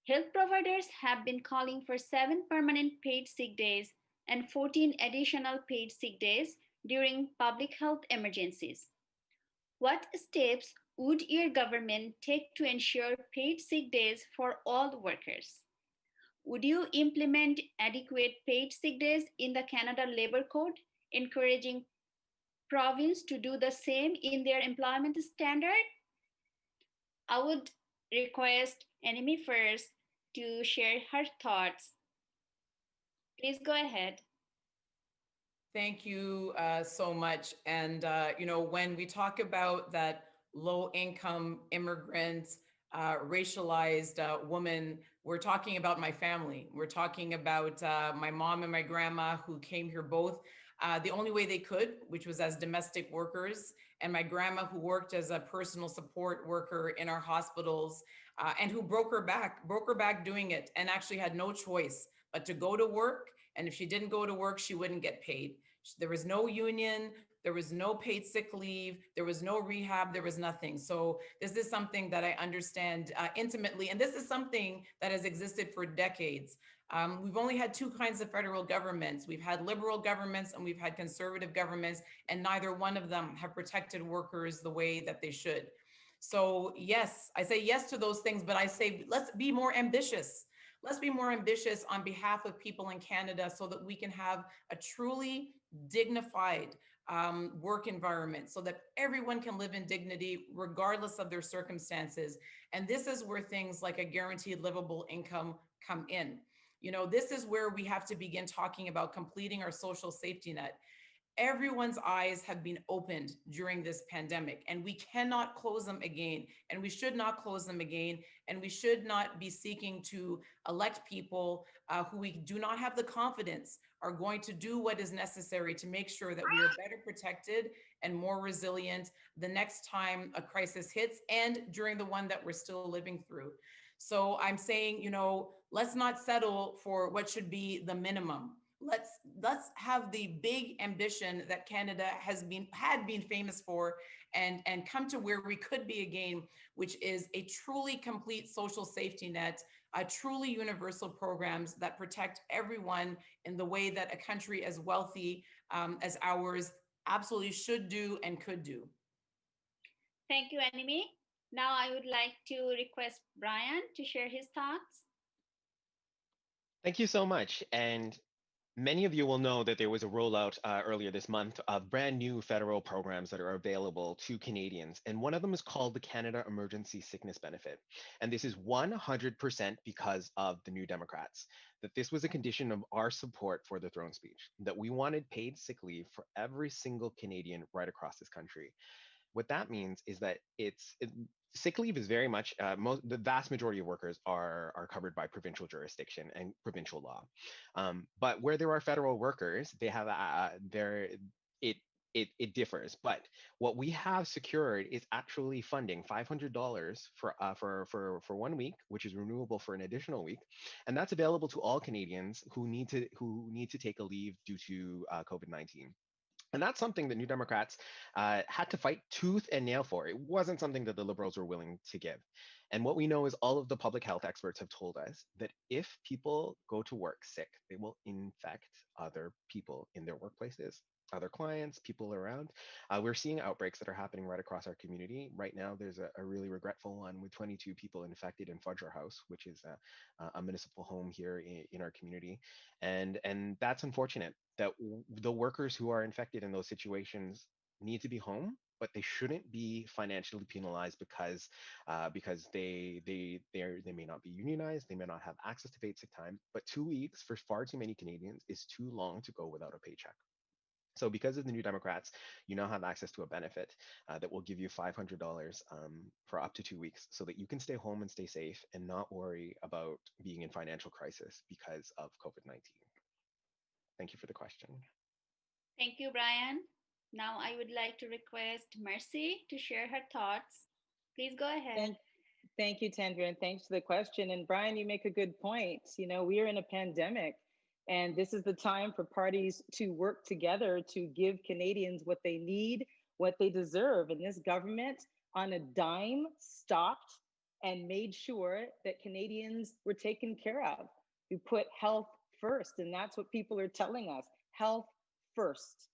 Health providers have been calling for 7 permanent paid sick days and 14 additional paid sick days during public health emergencies. What steps would your government take to ensure paid sick days for all workers? Would you implement adequate paid sick days in the Canada Labour Code, encouraging province to do the same in their employment standard? I would request Enemy first to share her thoughts. Please go ahead. Thank you so much. And, when we talk about that low income immigrant, racialized woman, we're talking about my family. We're talking about my mom and my grandma who came here both the only way they could, which was as domestic workers, and my grandma who worked as a personal support worker in our hospitals and who broke her back doing it and actually had no choice but to go to work. And if she didn't go to work, she wouldn't get paid. There was no union, there was no paid sick leave, there was no rehab, there was nothing. So this is something that I understand intimately. And this is something that has existed for decades. We've only had two kinds of federal governments. We've had liberal governments and we've had conservative governments, and neither one of them have protected workers the way that they should. So yes, I say yes to those things, but I say, let's be more ambitious. Let's be more ambitious on behalf of people in Canada so that we can have a truly dignified work environment so that everyone can live in dignity regardless of their circumstances. And this is where things like a guaranteed livable income come in. This is where we have to begin talking about completing our social safety net. Everyone's eyes have been opened during this pandemic, and we cannot close them again, and we should not close them again, and we should not be seeking to elect people who we do not have the confidence are going to do what is necessary to make sure that we are better protected and more resilient the next time a crisis hits and during the one that we're still living through. So I'm saying, let's not settle for what should be the minimum. Let's have the big ambition that Canada had been famous for, and come to where we could be again, which is a truly complete social safety net, a truly universal programs that protect everyone in the way that a country as wealthy as ours absolutely should do and could do. Thank you, Enemy. Now I would like to request Brian to share his thoughts. Thank you so much. And many of you will know that there was a rollout earlier this month of brand new federal programs that are available to Canadians. And one of them is called the Canada Emergency Sickness Benefit. And this is 100% because of the New Democrats, that this was a condition of our support for the throne speech, that we wanted paid sick leave for every single Canadian right across this country. What that means is that sick leave is very much the vast majority of workers are covered by provincial jurisdiction and provincial law, but where there are federal workers, they have it differs. But what we have secured is actually funding $500 for 1 week, which is renewable for an additional week, and that's available to all Canadians who need to take a leave due to COVID-19. And that's something that New Democrats had to fight tooth and nail for. It wasn't something that the Liberals were willing to give. And what we know is all of the public health experts have told us that if people go to work sick, they will infect other people in their workplaces, other clients, people around. We're seeing outbreaks that are happening right across our community. Right now, there's a really regretful one with 22 people infected in Fudger House, which is a municipal home here in our community. And that's unfortunate that the workers who are infected in those situations need to be home, but they shouldn't be financially penalized because they may not be unionized, they may not have access to paid sick time. But 2 weeks for far too many Canadians is too long to go without a paycheck. So because of the New Democrats, you now have access to a benefit that will give you $500 for up to 2 weeks so that you can stay home and stay safe and not worry about being in financial crisis because of COVID-19. Thank you for the question. Thank you, Brian. Now I would like to request Mercy to share her thoughts. Please go ahead. Thank you, Tandra, and thanks for the question. And Brian, you make a good point. You know, we are in a pandemic, and this is the time for parties to work together to give Canadians what they need, what they deserve. And this government, on a dime, stopped and made sure that Canadians were taken care of. We put health first, and that's what people are telling us: health first.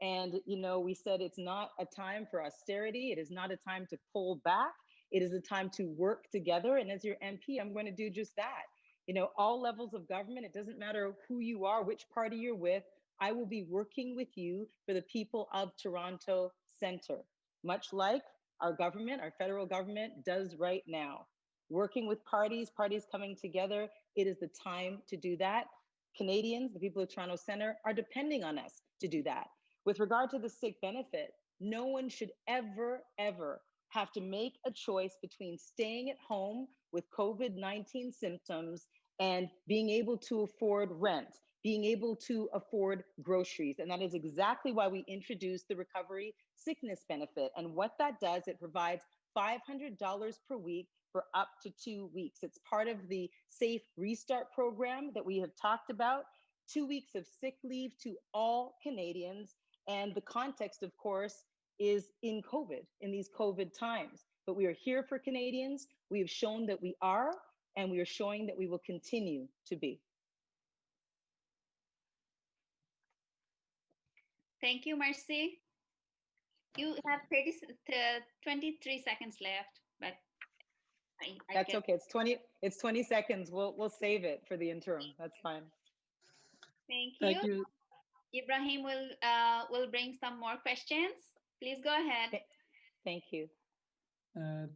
And, you know, we said it's not a time for austerity, it is not a time to pull back. It is a time to work together. And as your MP, I'm going to do just that. You know, all levels of government, it doesn't matter who you are, which party you're with, I will be working with you for the people of Toronto Centre, much like our government, our federal government does right now. Working with parties coming together, it is the time to do that. Canadians, the people of Toronto Centre, are depending on us to do that. With regard to the sick benefit, no one should ever, ever have to make a choice between staying at home with COVID-19 symptoms and being able to afford rent, being able to afford groceries. And that is exactly why we introduced the recovery sickness benefit. And what that does, it provides $500 per week for up to 2 weeks. It's part of the Safe Restart program that we have talked about. 2 weeks of sick leave to all Canadians. And the context, of course, is in COVID, in these COVID times. But we are here for Canadians. We have shown that we are, and we are showing that we will continue to be. Thank you, Marcy. You have 23 seconds left, but that's okay. It's 20 seconds. We'll save it for the interim. That's fine. Thank you. Ibrahim will bring some more questions. Please go ahead. Thank you.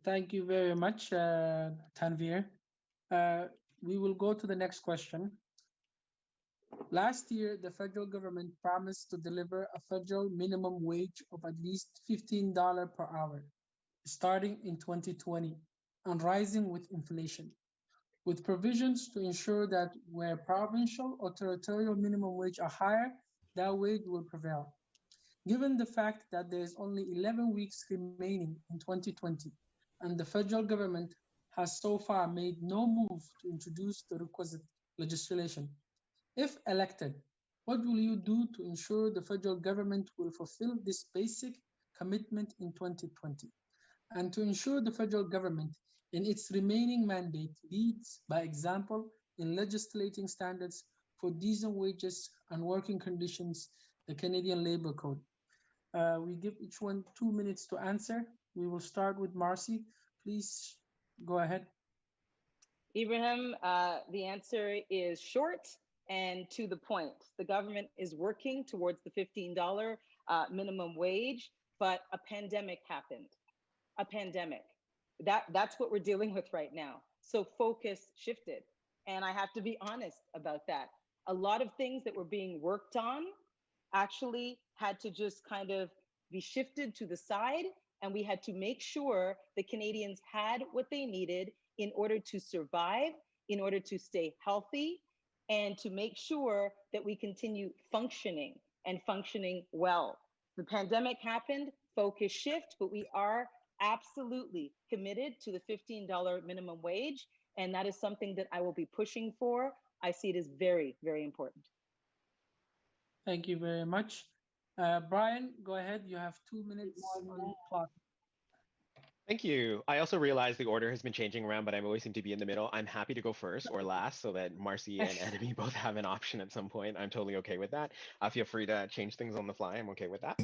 Thank you very much, Tanvir. We will go to the next question. Last year, the federal government promised to deliver a federal minimum wage of at least $15 per hour, starting in 2020 and rising with inflation, with provisions to ensure that where provincial or territorial minimum wage are higher, that wage will prevail. Given the fact that there is only 11 weeks remaining in 2020, and the federal government has so far made no move to introduce the requisite legislation, if elected, what will you do to ensure the federal government will fulfill this basic commitment in 2020, and to ensure the federal government in its remaining mandate leads by example in legislating standards for decent wages and working conditions, the Canadian Labour Code? We give each one 2 minutes to answer. We will start with Marcy. Please go ahead. Ibrahim, the answer is short and to the point. The government is working towards the $15 minimum wage, but a pandemic happened. A pandemic. That's what we're dealing with right now. So focus shifted. And I have to be honest about that. A lot of things that were being worked on actually had to just kind of be shifted to the side, and we had to make sure the Canadians had what they needed in order to survive, in order to stay healthy, and to make sure that we continue functioning and functioning well. The pandemic happened, focus shift, but we are absolutely committed to the $15 minimum wage, and that is something that I will be pushing for. I see it as very, very important. Thank you very much. Brian, go ahead. You have 2 minutes on the clock. Thank you. I also realize the order has been changing around, but I always seem to be in the middle. I'm happy to go first or last so that Marcy and Enemy both have an option at some point. I'm totally okay with that. Feel free to change things on the fly. I'm okay with that.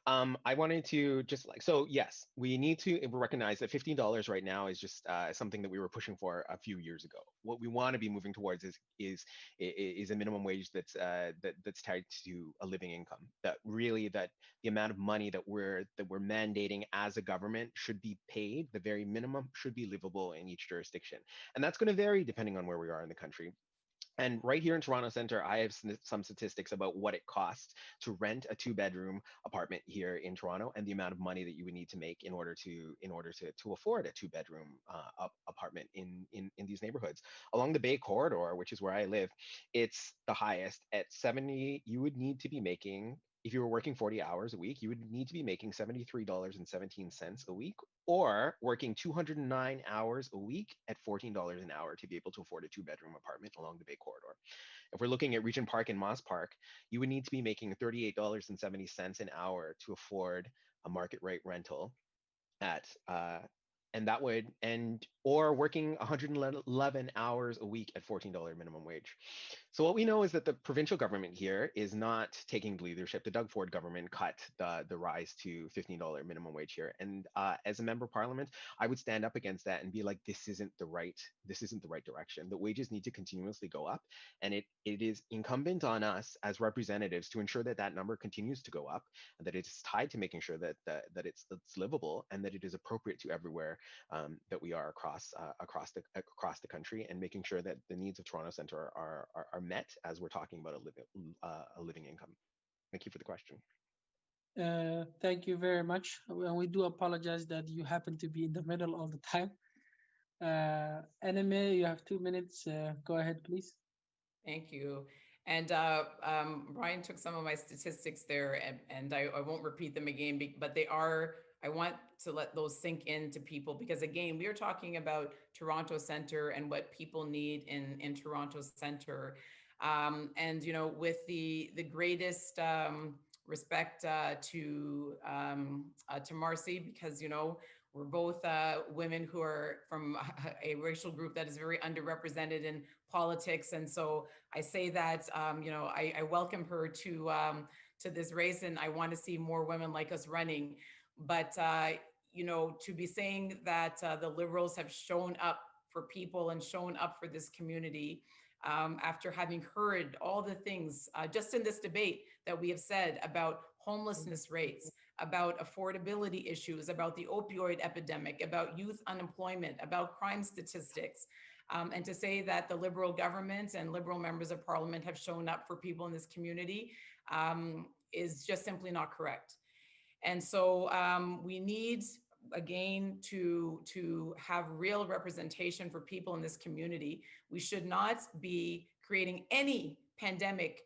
I wanted to just so yes, we need to recognize that $15 right now is just something that we were pushing for a few years ago. What we want to be moving towards is a minimum wage that's tied to a living income. That the amount of money that we're mandating as a government should be paid. The very minimum should be livable in each jurisdiction, and that's going to vary depending on where we are in the country. And right here in Toronto Centre, I have some statistics about what it costs to rent a 2-bedroom apartment here in Toronto, and the amount of money that you would need to make in order to afford a 2-bedroom apartment in these neighborhoods. Along the Bay Corridor, which is where I live, it's the highest at 70. You would need to be making if you were working 40 hours a week, you would need to be making $73.17 a week, or working 209 hours a week at $14 an hour to be able to afford a 2-bedroom apartment along the Bay Corridor. If we're looking at Regent Park and Moss Park, you would need to be making $38.70 an hour to afford a market rate rental at and that would or working 111 hours a week at $14 minimum wage. So what we know is that the provincial government here is not taking the leadership. The Doug Ford government cut the rise to $15 minimum wage here, and as a member of parliament, I would stand up against that and be like, this isn't the right direction. The wages need to continuously go up, and it is incumbent on us as representatives to ensure that that number continues to go up, and that it's tied to making sure that it's livable and that it is appropriate to everywhere that we are across the country, and making sure that the needs of Toronto Centre are met as we're talking about a living income. Thank you for the question. Thank you very much. We do apologize that you happen to be in the middle all the time. Anime, you have 2 minutes. Go ahead, please. Thank you. And Brian took some of my statistics there, and I won't repeat them again, but they are, I want to let those sink into people, because again, we are talking about Toronto Centre and what people need in Toronto Centre. And, you know, with the greatest respect to Marcy, because, you know, we're both women who are from a racial group that is very underrepresented in politics. And so I say that, you know, I welcome her to this race, and I want to see more women like us running. But, you know, to be saying that the Liberals have shown up for people and shown up for this community, after having heard all the things just in this debate that we have said about homelessness rates, about affordability issues, about the opioid epidemic, about youth unemployment, about crime statistics, and to say that the Liberal government and Liberal members of Parliament have shown up for people in this community is just simply not correct. And so we need, again, to have real representation for people in this community. We should not be creating any pandemic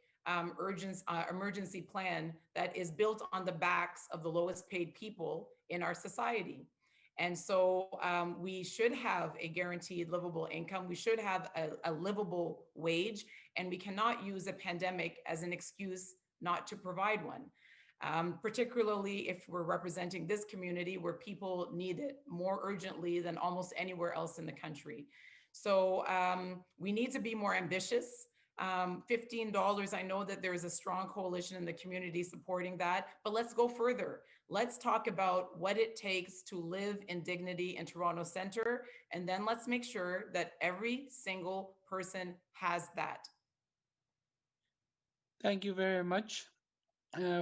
emergency plan that is built on the backs of the lowest paid people in our society. And so we should have a guaranteed livable income. We should have a livable wage, and we cannot use a pandemic as an excuse not to provide one. Particularly if we're representing this community where people need it more urgently than almost anywhere else in the country. So we need to be more ambitious. $15, I know that there is a strong coalition in the community supporting that, but let's go further. Let's talk about what it takes to live in dignity in Toronto Centre, and then let's make sure that every single person has that. Thank you very much.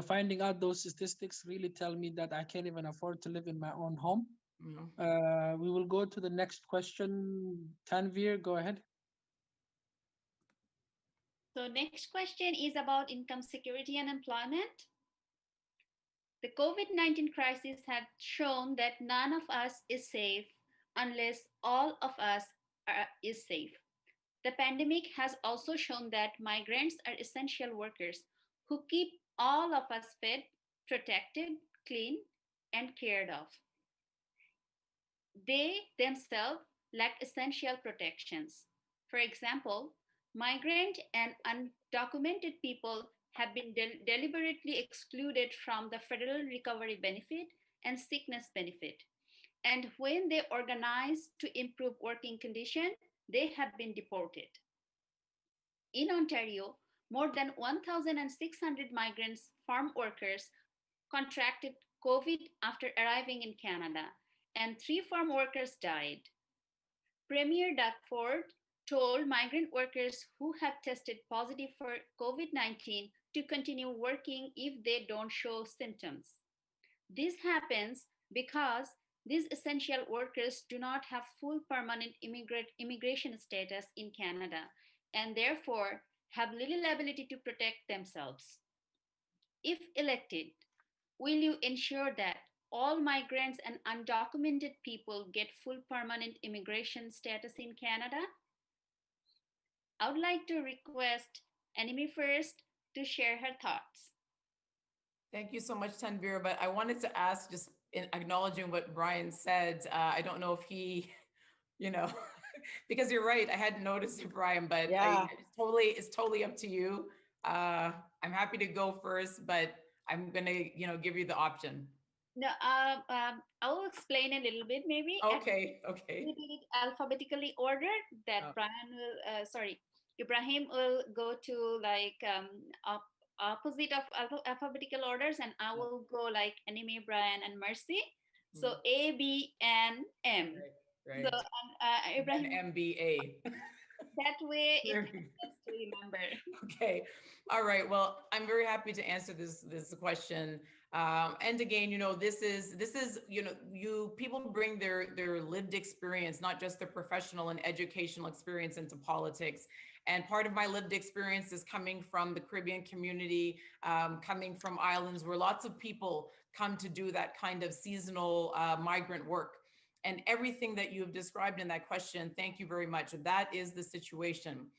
Finding out those statistics really tell me that I can't even afford to live in my own home. Mm-hmm. We will go to the next question. Tanvir, go ahead. So next question is about income security and employment. The COVID-19 crisis has shown that none of us is safe unless all of us is safe. The pandemic has also shown that migrants are essential workers who keep all of us fed, protected, clean, and cared of. They themselves lack essential protections. For example, migrant and undocumented people have been deliberately excluded from the federal recovery benefit and sickness benefit. And when they organize to improve working conditions, they have been deported. In Ontario, more than 1,600 migrants farm workers contracted COVID after arriving in Canada, and 3 farm workers died. Premier Doug Ford told migrant workers who have tested positive for COVID-19 to continue working if they don't show symptoms. This happens because these essential workers do not have full permanent immigration status in Canada, and therefore have little ability to protect themselves. If elected, will you ensure that all migrants and undocumented people get full permanent immigration status in Canada? I would like to request Anime first to share her thoughts. Thank you so much, Tanvir. But I wanted to ask, just in acknowledging what Brian said, I don't know if he, you know, because you're right, I hadn't noticed it, Brian, but Yeah. it's totally up to you. I'm happy to go first, but I'm gonna, give you the option. No, I will explain a little bit maybe. Okay, We okay. did it alphabetically ordered. That Oh, Brian will, sorry, Ibrahim will go to like opposite of alphabetical orders, and I oh, will go like Anime, Brian, and Mercy. mm, So A, B, and M. right, So right. And then Ibrahim, MBA. that way it helps us to remember. Okay. All right. Well, I'm very happy to answer this question. And again, this is you people bring their lived experience, not just their professional and educational experience, into politics. And part of my lived experience is coming from the Caribbean community, coming from islands where lots of people come to do that kind of seasonal migrant work. And everything that you have described in that question, thank you very much. That is the situation.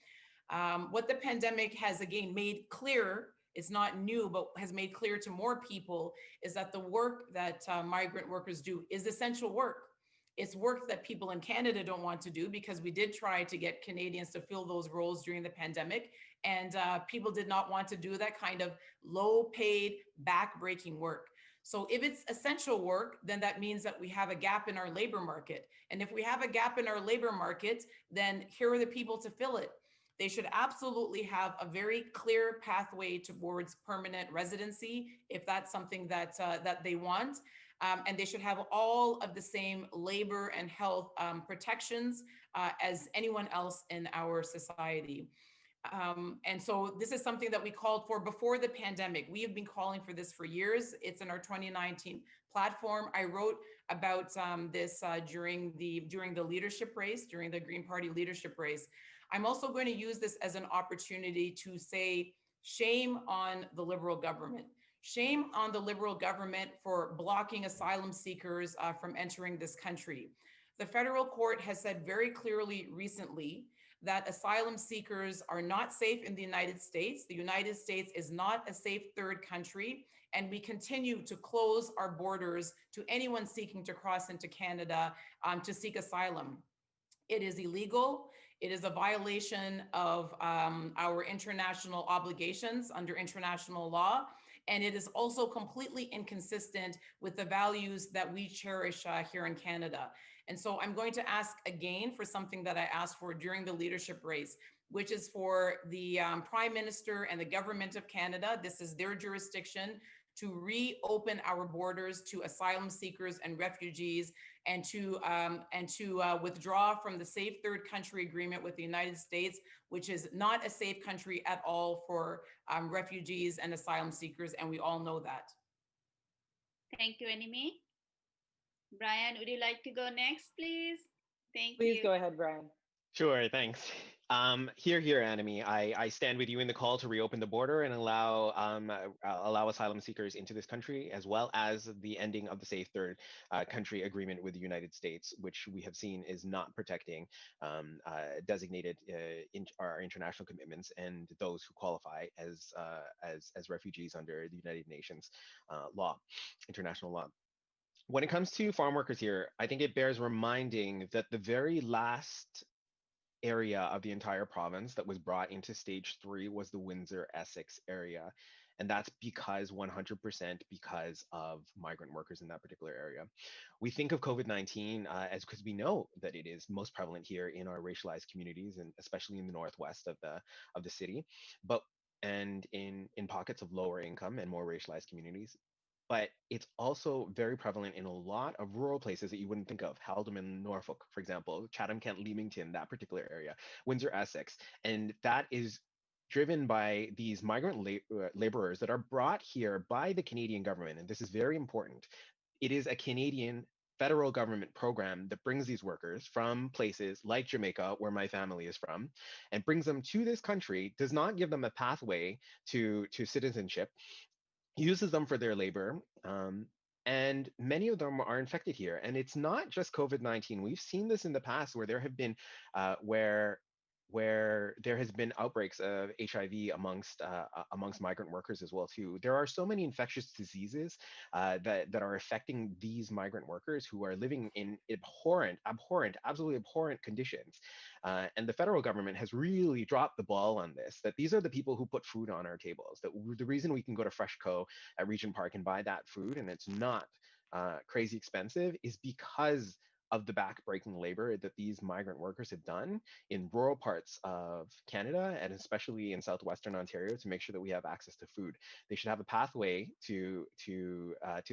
What the pandemic has again made clear, it's not new, but has made clear to more people, is that the work that migrant workers do is essential work. It's work that people in Canada don't want to do, because we did try to get Canadians to fill those roles during the pandemic, and people did not want to do that kind of low paid, back-breaking work. So if it's essential work, then that means that we have a gap in our labor market. And if we have a gap in our labor market, then here are the people to fill it. They should absolutely have a very clear pathway towards permanent residency if that's something that they want. And they should have all of the same labor and health protections as anyone else in our society. And so this is something that we called for before the pandemic. We have been calling for this for years. It's in our 2019 platform. I wrote about this during the leadership race, during the Green Party leadership race. I'm also going to use this as an opportunity to say shame on the Liberal government. Shame on the Liberal government for blocking asylum seekers from entering this country. The federal court has said very clearly recently that asylum seekers are not safe in the United States. The United States is not a safe third country, and we continue to close our borders to anyone seeking to cross into Canada to seek asylum. It is illegal. It is a violation of our international obligations under international law. And it is also completely inconsistent with the values that we cherish here in Canada. And so I'm going to ask again for something that I asked for during the leadership race, which is for the Prime Minister and the Government of Canada. This is their jurisdiction to reopen our borders to asylum seekers and refugees, and to withdraw from the Safe Third Country Agreement with the United States, which is not a safe country at all for refugees and asylum seekers, and we all know that. Thank you, Anime. Brian, would you like to go next, please? Thank Please you. go ahead, Brian. Sure, thanks. Here, Anime. I stand with you in the call to reopen the border and allow asylum seekers into this country, as well as the ending of the Safe Third Country Agreement with the United States, which we have seen is not protecting designated our international commitments and those who qualify as refugees under the United Nations law, international law. When it comes to farm workers here, I think it bears reminding that the very last area of the entire province that was brought into stage 3 was the Windsor Essex area. And that's because 100% because of migrant workers in that particular area. We think of COVID-19 as because we know that it is most prevalent here in our racialized communities, and especially in the northwest of the city, but and in pockets of lower income and more racialized communities. But it's also very prevalent in a lot of rural places that you wouldn't think of. Haldimand, Norfolk, for example, Chatham, Kent, Leamington, that particular area, Windsor, Essex. And that is driven by these migrant laborers that are brought here by the Canadian government. And this is very important. It is a Canadian federal government program that brings these workers from places like Jamaica, where my family is from, and brings them to this country, does not give them a pathway to citizenship, uses them for their labor, and many of them are infected here. And it's not just COVID-19. We've seen this in the past where there have been where where there has been outbreaks of HIV amongst migrant workers as well too. There are so many infectious diseases that are affecting these migrant workers who are living in absolutely abhorrent conditions. And the federal government has really dropped the ball on this. That these are the people who put food on our tables. That the reason we can go to Freshco at Regent Park and buy that food, and it's not crazy expensive, is because of the backbreaking labor that these migrant workers have done in rural parts of Canada and especially in southwestern Ontario to make sure that we have access to food. They should have a pathway to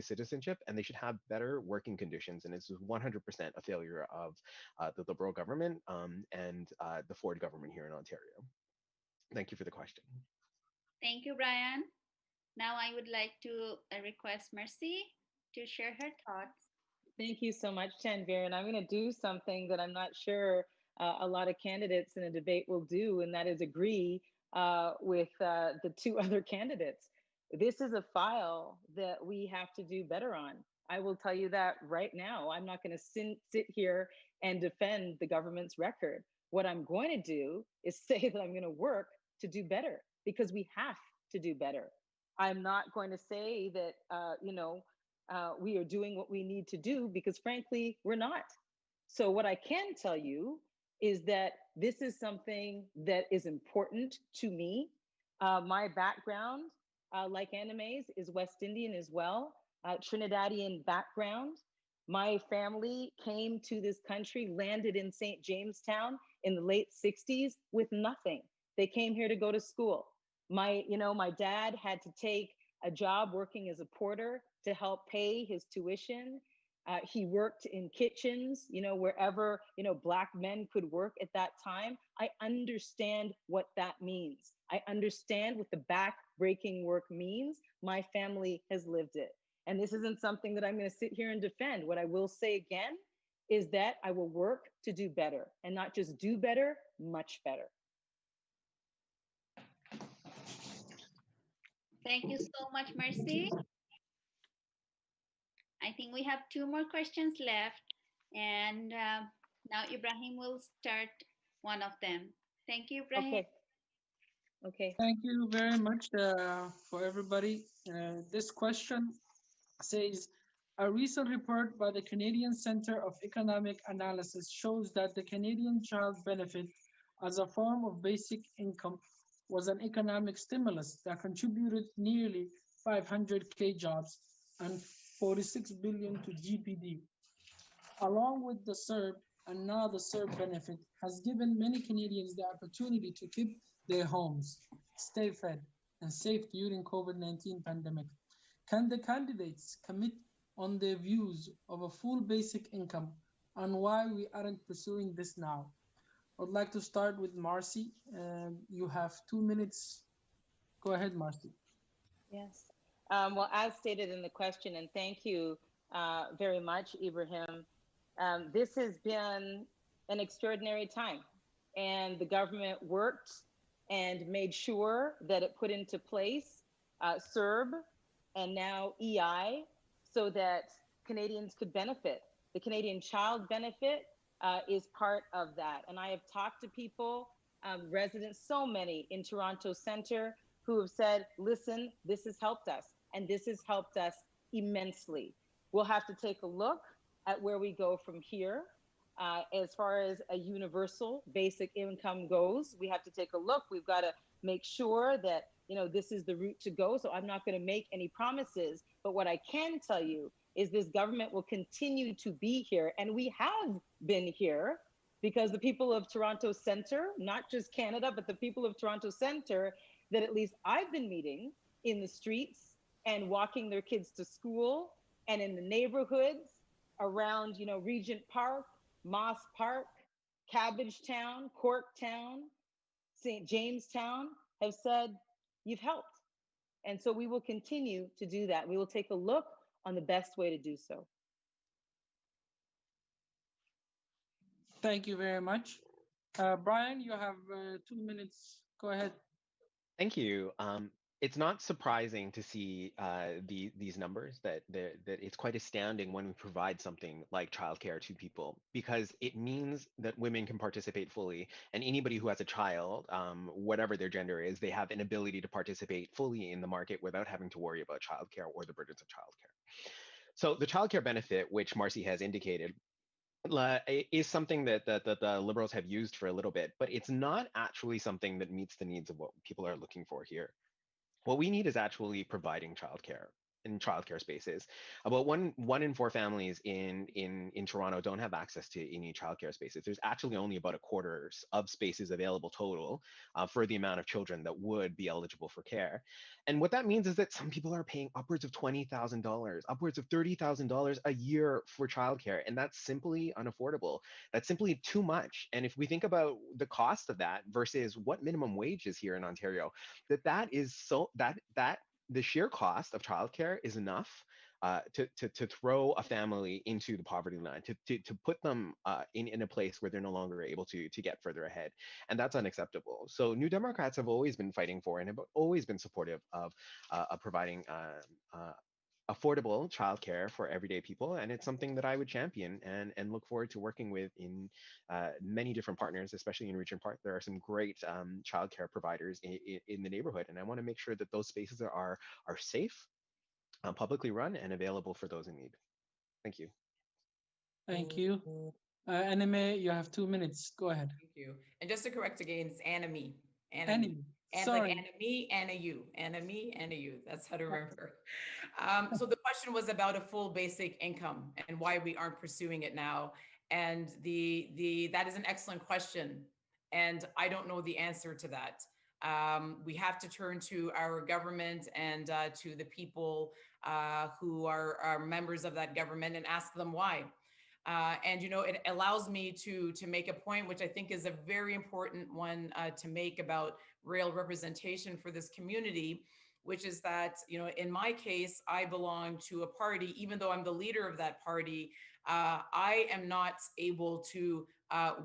citizenship, and they should have better working conditions. And it's 100% a failure of the Liberal government and the Ford government here in Ontario. Thank you for the question. Thank you, Brian. Now I would like to request Mercy to share her thoughts. Thank you so much, Tanvir. And I'm going to do something that I'm not sure a lot of candidates in a debate will do, and that is agree with the two other candidates. This is a file that we have to do better on. I will tell you that right now. I'm not going to sit here and defend the government's record. What I'm going to do is say that I'm going to work to do better, because we have to do better. I'm not going to say that, we are doing what we need to do, because frankly, we're not. So what I can tell you is that this is something that is important to me. My background, like Animes, is West Indian as well, Trinidadian background. My family came to this country, landed in St. Jamestown in the late 60s with nothing. They came here to go to school. My dad had to take a job working as a porter to help pay his tuition. He worked in kitchens, wherever, Black men could work at that time. I understand what that means. I understand what the back-breaking work means. My family has lived it. And this isn't something that I'm going to sit here and defend. What I will say again is that I will work to do better, and not just do better, much better. Thank you so much, Mercy. I think we have 2 more questions left, and now Ibrahim will start one of them. Thank you, Ibrahim. Okay. Thank you very much for everybody. This question says, a recent report by the Canadian Centre of Economic Analysis shows that the Canadian Child Benefit as a form of basic income was an economic stimulus that contributed nearly 500K jobs and 46 billion to GPD. Along with the CERB, and now the CERB benefit has given many Canadians the opportunity to keep their homes, stay fed, and safe during COVID-19 pandemic. Can the candidates commit on their views of a full basic income and why we aren't pursuing this now? I'd like to start with Marcy. You have 2 minutes. Go ahead, Marcy. Yes. Well, as stated in the question, and thank you very much, Ibrahim, this has been an extraordinary time, and the government worked and made sure that it put into place CERB and now EI so that Canadians could benefit. The Canadian Child Benefit is part of that. And I have talked to people, residents, so many in Toronto Centre, who have said, listen, this has helped us, and this has helped us immensely. We'll have to take a look at where we go from here. As far as a universal basic income goes, we have to take a look. We've got to make sure that, this is the route to go. So I'm not going to make any promises, but what I can tell you is this government will continue to be here, and we have been here, because the people of Toronto Centre, not just Canada, but the people of Toronto Centre that at least I've been meeting in the streets and walking their kids to school and in the neighborhoods around, Regent Park, Moss Park, Cabbagetown, Corktown, St. Jamestown, have said, you've helped. And so we will continue to do that. We will take a look on the best way to do so. Thank you very much. Brian, you have 2 minutes. Go ahead. Thank you. It's not surprising to see these numbers that it's quite astounding when we provide something like childcare to people, because it means that women can participate fully, and anybody who has a child, whatever their gender is, they have an ability to participate fully in the market without having to worry about childcare or the burdens of childcare. So the childcare benefit, which Marcy has indicated, is something that the liberals have used for a little bit, but it's not actually something that meets the needs of what people are looking for here. What we need is actually providing childcare in childcare spaces. About one in four families in Toronto don't have access to any childcare spaces. There's actually only about a quarter of spaces available total for the amount of children that would be eligible for care. And what that means is that some people are paying upwards of $20,000, upwards of $30,000 a year for childcare, and that's simply unaffordable. That's simply too much. And if we think about the cost of that versus what minimum wage is here in Ontario, that is so that the sheer cost of childcare is enough to throw a family into the poverty line, to put them in a place where they're no longer able to get further ahead. And that's unacceptable. So New Democrats have always been fighting for and have always been supportive of providing affordable childcare for everyday people, and it's something that I would champion and look forward to working with in many different partners, especially in Regent Park. There are some great childcare providers in the neighborhood, and I want to make sure that those spaces are safe, publicly run, and available for those in need. Thank you. Thank you. Anime, you have 2 minutes. Go ahead. Thank you. And just to correct again, it's Anime. Anime. And Sorry. like enemy and a you, enemy and a you. That's how to remember. So the question was about a full basic income and why we aren't pursuing it now. And that is an excellent question. And I don't know the answer to that. We have to turn to our government and to the people who are members of that government and ask them why. And you know, it allows me to make a point, which I think is a very important one to make about real representation for this community, which is that, you know, in my case, I belong to a party. Even though I'm the leader of that party, I am not able to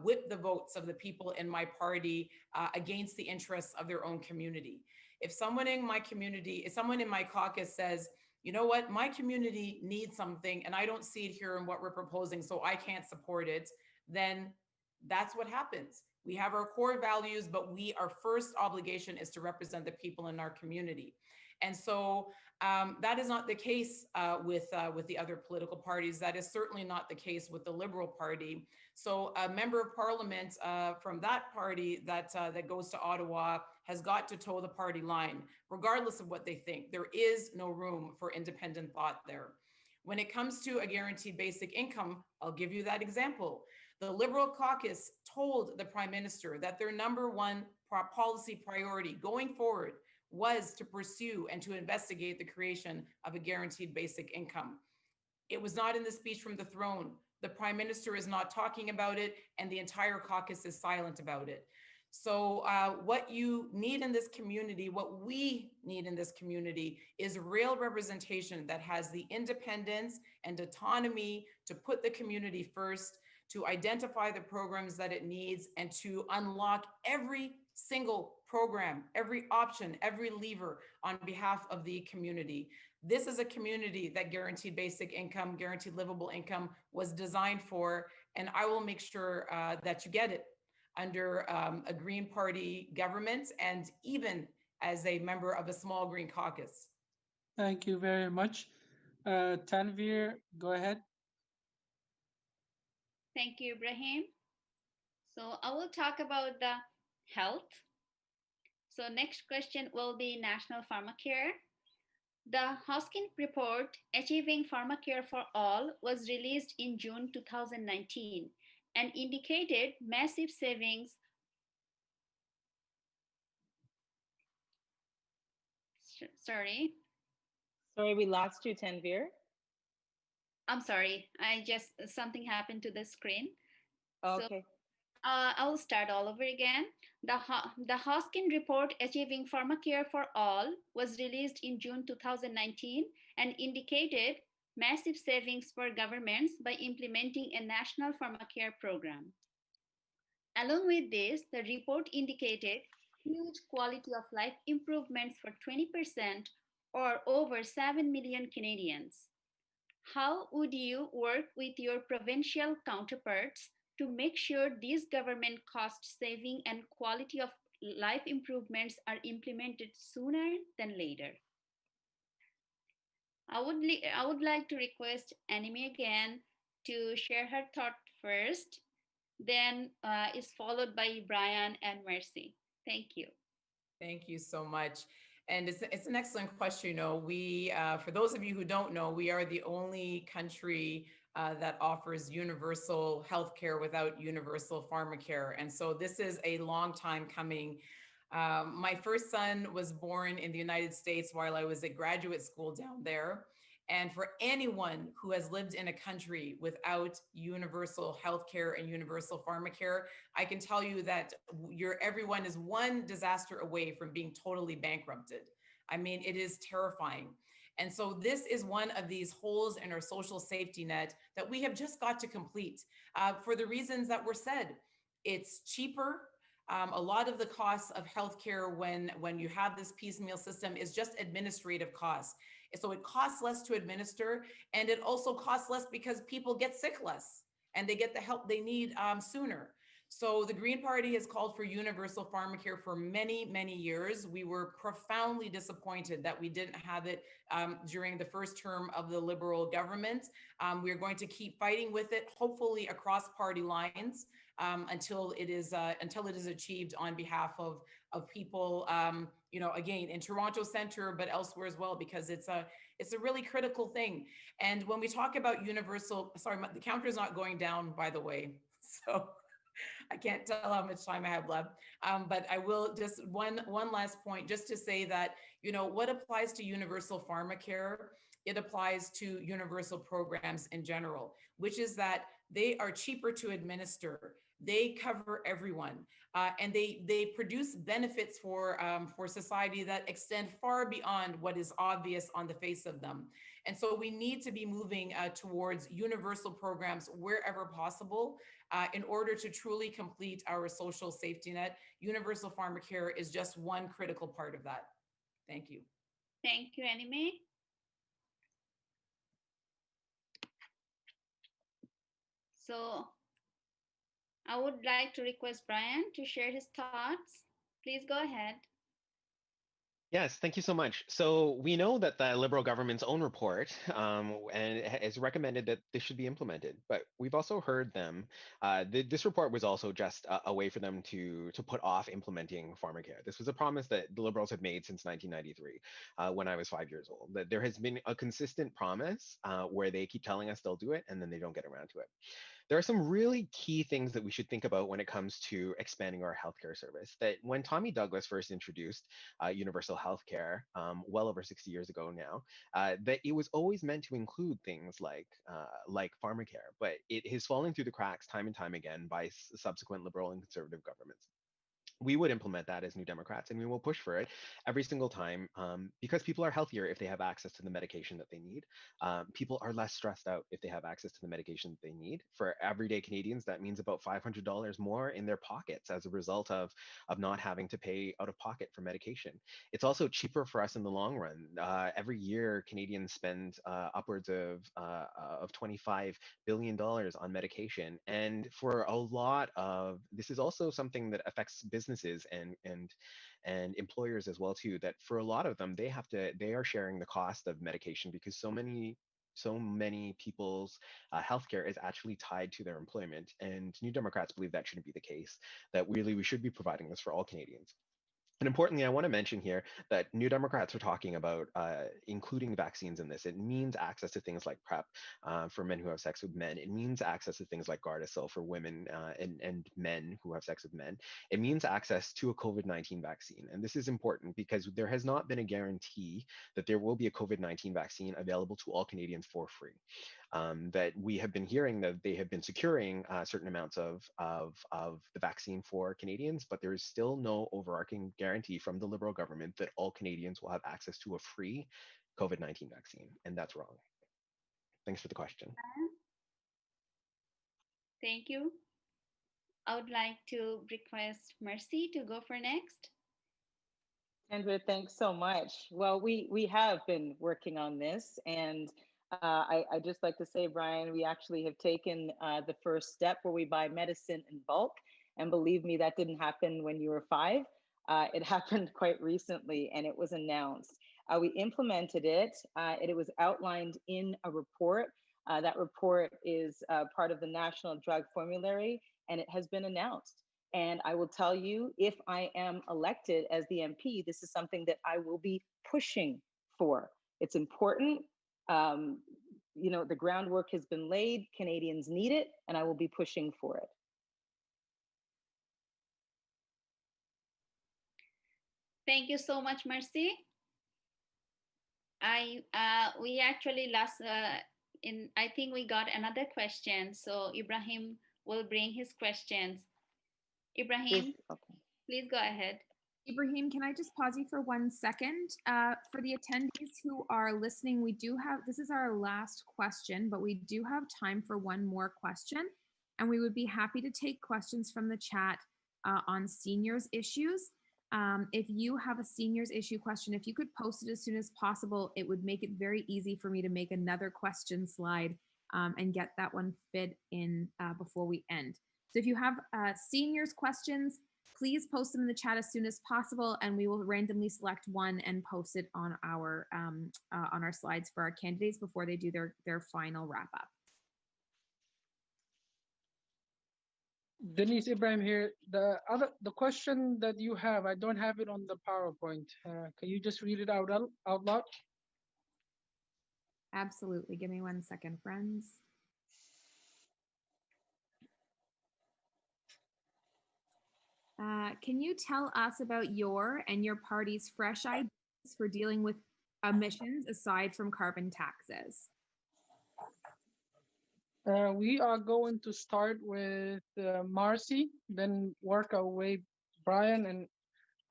whip the votes of the people in my party against the interests of their own community. If someone in my community, if someone in my caucus says, you know what, my community needs something and I don't see it here in what we're proposing, so I can't support it, then that's what happens. We have our core values, but our first obligation is to represent the people in our community. And so that is not the case with the other political parties. That is certainly not the case with the Liberal Party. So a member of parliament from that party that goes to Ottawa has got to toe the party line, regardless of what they think. There is no room for independent thought there. When it comes to a guaranteed basic income, I'll give you that example. The Liberal caucus told the Prime Minister that their number one policy priority going forward was to pursue and to investigate the creation of a guaranteed basic income. It was not in the speech from the throne. The Prime Minister is not talking about it, and the entire caucus is silent about it. So what you need in this community, what we need in this community, is real representation that has the independence and autonomy to put the community first, to identify the programs that it needs, and to unlock every single program, every option, every lever on behalf of the community. This is a community that guaranteed basic income, guaranteed livable income was designed for, and I will make sure that you get it under a Green Party government and even as a member of a small Green caucus. Thank you very much. Tanvir, go ahead. Thank you, Ibrahim. So I will talk about the health. So next question will be national pharmacare. The Hoskin report, Achieving Pharmacare for All, was released in June 2019 and indicated massive savings. Sorry, we lost you, Tanvir. I'm sorry. Something happened to the screen. Okay. So, I will start all over again. The Hoskin report, Achieving Pharmacare for All, was released in June 2019 and indicated massive savings for governments by implementing a national pharmacare program. Along with this, the report indicated huge quality of life improvements for 20% or over 7 million Canadians. How would you work with your provincial counterparts to make sure these government cost saving and quality of life improvements are implemented sooner than later? I would like to request Anime again to share her thought first, then is followed by Brian and Mercy. Thank you. Thank you so much. And it's an excellent question. You know, we, for those of you who don't know, we are the only country that offers universal healthcare without universal pharmacare. And so this is a long time coming. My first son was born in the United States while I was at graduate school down there. And for anyone who has lived in a country without universal healthcare and universal pharmacare, I can tell you that everyone is one disaster away from being totally bankrupted. I mean, it is terrifying. And so this is one of these holes in our social safety net that we have just got to complete for the reasons that were said. It's cheaper. A lot of the costs of healthcare when you have this piecemeal system is just administrative costs. So it costs less to administer, and it also costs less because people get sick less and they get the help they need sooner. So the Green Party has called for universal pharmacare for many, many years. We were profoundly disappointed that we didn't have it during the first term of the Liberal government. We're going to keep fighting with it, hopefully across party lines, until it is achieved on behalf of people, you know, again, in Toronto Centre, but elsewhere as well, because it's a really critical thing. And when we talk about universal, sorry, the counter is not going down, by the way, so I can't tell how much time I have left. But I will just one last point, just to say that, you know, what applies to universal pharmacare, it applies to universal programs in general, which is that they are cheaper to administer. They cover everyone, and they produce benefits for society that extend far beyond what is obvious on the face of them. And so we need to be moving towards universal programs wherever possible in order to truly complete our social safety net. Universal pharmacare is just one critical part of that. Thank you. Thank you, Anime. So I would like to request Brian to share his thoughts. Please go ahead. Yes, thank you so much. So we know that the Liberal government's own report has recommended that this should be implemented, but we've also heard them. This report was also just a way for them to put off implementing pharmacare. This was a promise that the Liberals have made since 1993, when I was 5 years old. That there has been a consistent promise where they keep telling us they'll do it and then they don't get around to it. There are some really key things that we should think about when it comes to expanding our healthcare service. That when Tommy Douglas first introduced universal healthcare, well over 60 years ago now, that it was always meant to include things like pharmacare, but it has fallen through the cracks time and time again by subsequent Liberal and Conservative governments. We would implement that as New Democrats, and we will push for it every single time, because people are healthier if they have access to the medication that they need. People are less stressed out if they have access to the medication that they need. For everyday Canadians, that means about $500 more in their pockets as a result of not having to pay out of pocket for medication. It's also cheaper for us in the long run. Every year, Canadians spend upwards of $25 billion on medication, and for a lot of this is also something that affects businesses and employers as well too, that for a lot of them they are sharing the cost of medication because so many people's healthcare is actually tied to their employment, and New Democrats believe that shouldn't be the case, that really we should be providing this for all Canadians. And importantly, I want to mention here that New Democrats are talking about including vaccines in this. It means access to things like PrEP for men who have sex with men. It means access to things like Gardasil for women and men who have sex with men. It means access to a COVID-19 vaccine. And this is important because there has not been a guarantee that there will be a COVID-19 vaccine available to all Canadians for free. That we have been hearing that they have been securing certain amounts of the vaccine for Canadians, but there is still no overarching guarantee from the Liberal government that all Canadians will have access to a free COVID-19 vaccine, and that's wrong. Thanks for the question. Thank you. I would like to request Mercy to go for next. Andrea, thanks so much. Well, we have been working on this, and I just like to say, Brian, we actually have taken the first step where we buy medicine in bulk. And believe me, that didn't happen when you were 5. It happened quite recently, and it was announced. We implemented it, and it was outlined in a report. That report is part of the National Drug Formulary, and it has been announced. And I will tell you, if I am elected as the MP, this is something that I will be pushing for. It's important. You know, the groundwork has been laid. Canadians need it, and I will be pushing for it. Thank you so much, Mercy. We actually I think we got another question. So Ibrahim will bring his questions. Ibrahim, Okay. please go ahead. Ibrahim, can I just pause you for 1 second? For the attendees who are listening, we do have, this is our last question, but we do have time for one more question. And we would be happy to take questions from the chat on seniors issues. If you have a seniors issue question, if you could post it as soon as possible, it would make it very easy for me to make another question slide and get that one fit in before we end. So if you have seniors questions, please post them in the chat as soon as possible, and we will randomly select one and post it on our slides for our candidates before they do their final wrap up. Denise, Ibrahim here. The question that you have, I don't have it on the PowerPoint. Can you just read it out loud? Absolutely. Give me 1 second, friends. Can you tell us about your and your party's fresh ideas for dealing with emissions aside from carbon taxes? We are going to start with Marcy, then work our way Brian and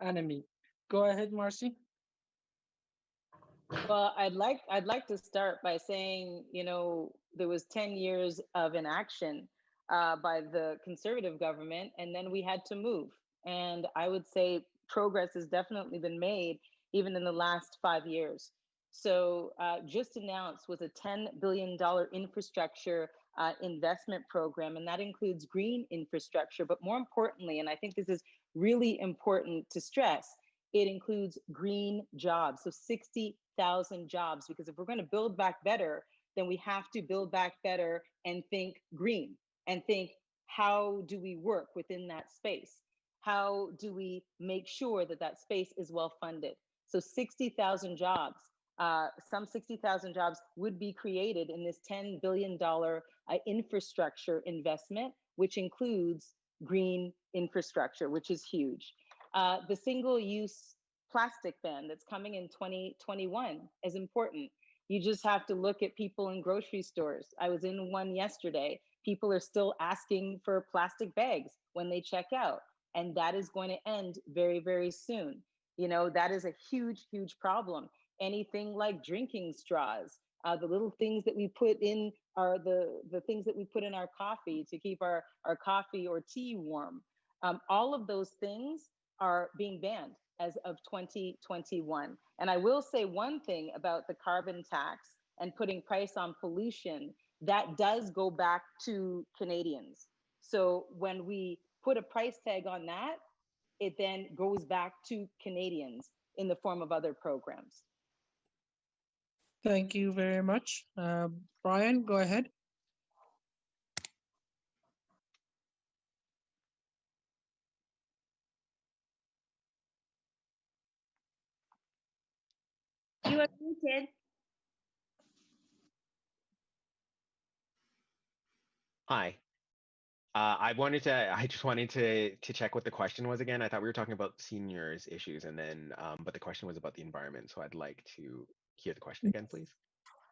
Anami. Go ahead, Marcy. Well, I'd like to start by saying, you know, there was 10 years of inaction by the conservative government, and then we had to move. And I would say progress has definitely been made even in the last 5 years. So just announced was a $10 billion infrastructure investment program, and that includes green infrastructure. But more importantly, and I think this is really important to stress, it includes green jobs. So 60,000 jobs, because if we're going to build back better, then we have to build back better and think green and think, how do we work within that space? How do we make sure that that space is well funded? So 60,000 jobs, some 60,000 jobs would be created in this $10 billion infrastructure investment, which includes green infrastructure, which is huge. The single-use plastic ban that's coming in 2021 is important. You just have to look at people in grocery stores. I was in one yesterday. People are still asking for plastic bags when they check out, and that is going to end very, very soon. You know, that is a huge, huge problem. Anything like drinking straws, the little things that we put in are the things that we put in our coffee to keep our coffee or tea warm. All of those things are being banned as of 2021. And I will say one thing about the carbon tax and putting price on pollution, that does go back to Canadians. So when we put a price tag on that, it then goes back to Canadians in the form of other programs. Thank you very much. Brian, go ahead. You are muted. Hi. I just wanted to check what the question was again. I thought we were talking about seniors issues, and then, but the question was about the environment. So I'd like to hear the question again, please.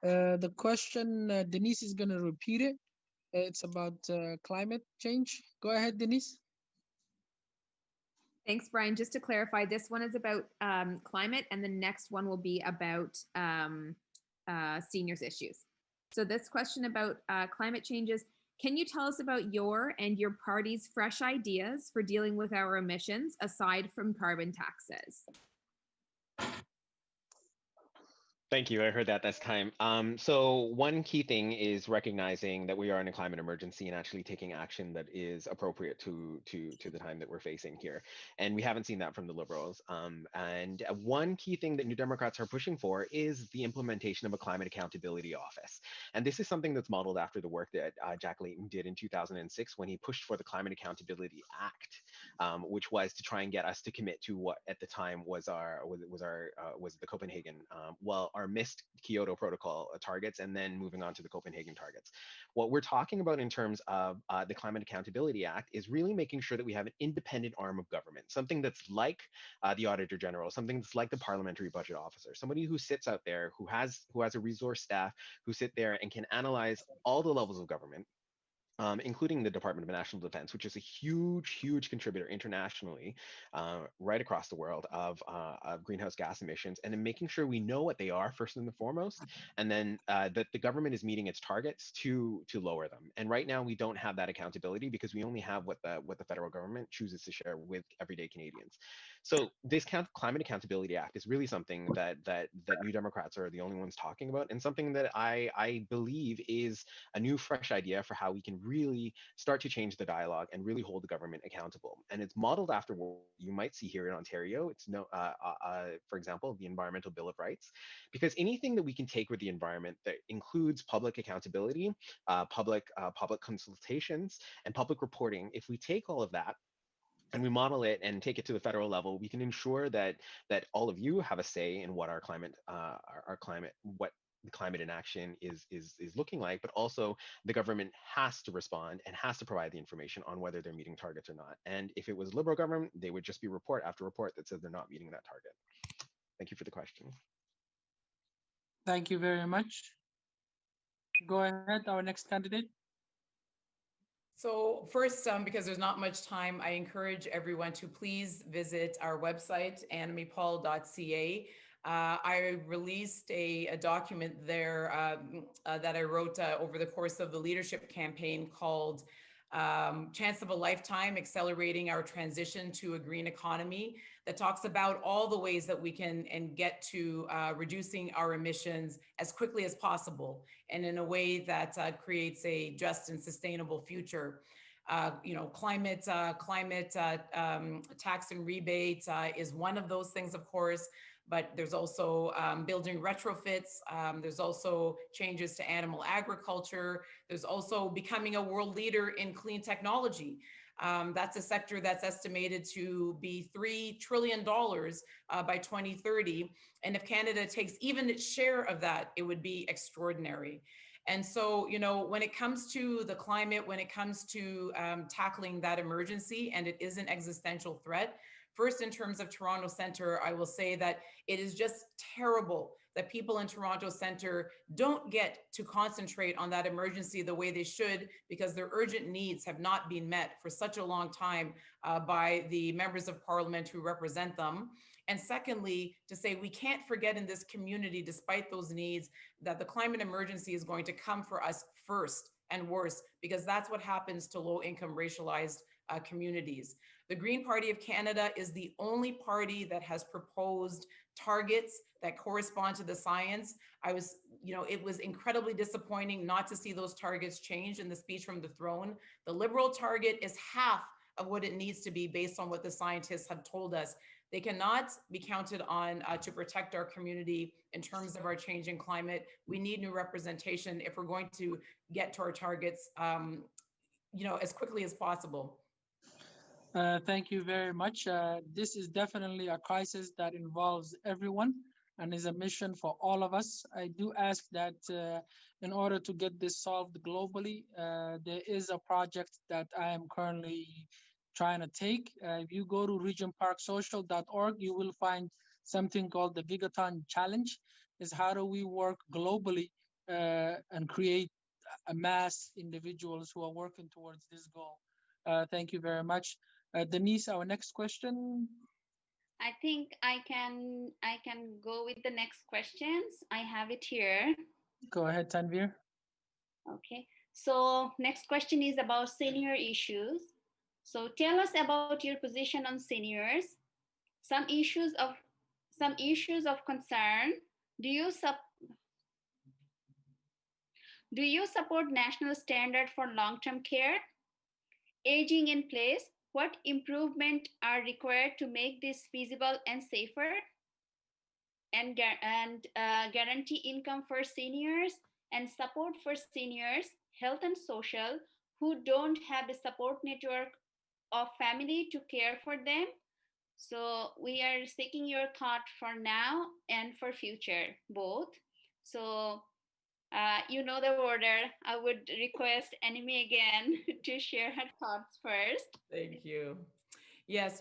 The question, Denise is going to repeat it. It's about climate change. Go ahead, Denise. Thanks, Brian. Just to clarify, this one is about climate, and the next one will be about seniors issues. So this question about climate changes, can you tell us about your and your party's fresh ideas for dealing with our emissions aside from carbon taxes? Thank you. I heard that this time. So one key thing is recognizing that we are in a climate emergency and actually taking action that is appropriate to the time that we're facing here. And we haven't seen that from the Liberals. And one key thing that New Democrats are pushing for is the implementation of a climate accountability office. And this is something that's modeled after the work that Jack Layton did in 2006 when he pushed for the Climate Accountability Act, which was to try and get us to commit to what at the time was the Copenhagen our missed Kyoto Protocol targets, and then moving on to the Copenhagen targets. What we're talking about in terms of the Climate Accountability Act is really making sure that we have an independent arm of government, something that's like the Auditor General, something that's like the Parliamentary Budget Officer, somebody who sits out there who has a resource staff who sit there and can analyze all the levels of government, including the Department of National Defense, which is a huge, huge contributor internationally, right across the world of greenhouse gas emissions, and then making sure we know what they are first and foremost, and then that the government is meeting its targets to lower them. And right now, we don't have that accountability because we only have what the federal government chooses to share with everyday Canadians. So this Climate Accountability Act is really something that New Democrats are the only ones talking about, and something that I believe is a new, fresh idea for how we can really start to change the dialogue and really hold the government accountable. And it's modeled after what you might see here in Ontario. It's for example, the Environmental Bill of Rights, because anything that we can take with the environment that includes public accountability, public consultations, and public reporting, if we take all of that and we model it and take it to the federal level, we can ensure that all of you have a say in what our climate, what the climate inaction is looking like, but also the government has to respond and has to provide the information on whether they're meeting targets or not. And if it was Liberal government, they would just be report after report that says they're not meeting that target. Thank you for the question. Thank you very much. Go ahead, our next candidate. So first, because there's not much time, I encourage everyone to please visit our website, annemiepaul.ca. I released a document there that I wrote over the course of the leadership campaign called Chance of a Lifetime, Accelerating Our Transition to a Green Economy, that talks about all the ways that we can get to reducing our emissions as quickly as possible and in a way that creates a just and sustainable future. Climate tax and rebate is one of those things, of course, but there's also building retrofits. There's also changes to animal agriculture. There's also becoming a world leader in clean technology. That's a sector that's estimated to be $3 trillion by 2030. And if Canada takes even its share of that, it would be extraordinary. And so, when it comes to the climate, when it comes to tackling that emergency, and it is an existential threat, first, in terms of Toronto Centre, I will say that it is just terrible that people in Toronto Centre don't get to concentrate on that emergency the way they should, because their urgent needs have not been met for such a long time by the members of parliament who represent them. And secondly, to say we can't forget in this community, despite those needs, that the climate emergency is going to come for us first and worse, because that's what happens to low-income racialized communities. The Green Party of Canada is the only party that has proposed targets that correspond to the science. It was incredibly disappointing not to see those targets change in the speech from the throne. The Liberal target is half of what it needs to be based on what the scientists have told us. They cannot be counted on to protect our community in terms of our changing climate. We need new representation if we're going to get to our targets, as quickly as possible. Thank you very much. This is definitely a crisis that involves everyone and is a mission for all of us. I do ask that in order to get this solved globally, there is a project that I am currently trying to take. If you go to regentparksocial.org, you will find something called the Gigaton Challenge. Is how do we work globally and create a mass individuals who are working towards this goal. Thank you very much. Denise, our next question. I think I can go with the next questions. I have it here. Go ahead, Tanvir. Okay. So next question is about senior issues. So tell us about your position on seniors, some issues of concern, Do you do you support national standard for long-term care? Aging in place, what improvement are required to make this feasible and safer? And, guarantee income for seniors and support for seniors, health and social, who don't have the support network of family to care for them. So we are seeking your thought for now and for future, both. So you know the order. I would request Enemy again to share her thoughts first. Thank you. Yes,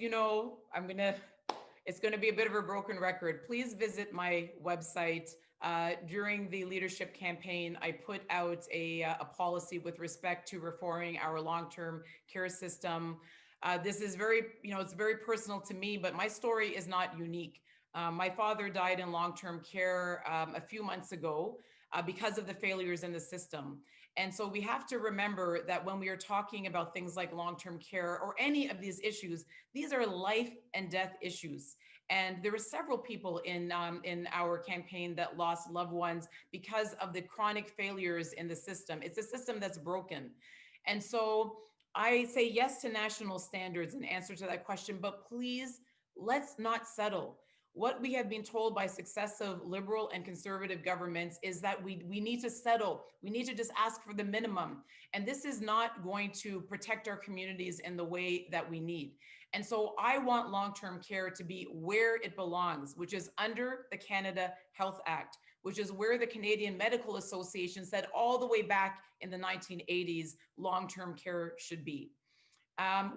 it's going to be a bit of a broken record. Please visit my website. During the leadership campaign, I put out a policy with respect to reforming our long-term care system. This is it's very personal to me, but my story is not unique. My father died in long-term care a few months ago because of the failures in the system. And so we have to remember that when we are talking about things like long-term care or any of these issues, these are life and death issues. And there were several people in our campaign that lost loved ones because of the chronic failures in the system. It's a system that's broken. And so I say yes to national standards in answer to that question, but please, let's not settle. What we have been told by successive liberal and conservative governments is that we need to settle. We need to just ask for the minimum. And this is not going to protect our communities in the way that we need. And so I want long-term care to be where it belongs, which is under the Canada Health Act, which is where the Canadian Medical Association said all the way back in the 1980s, long-term care should be.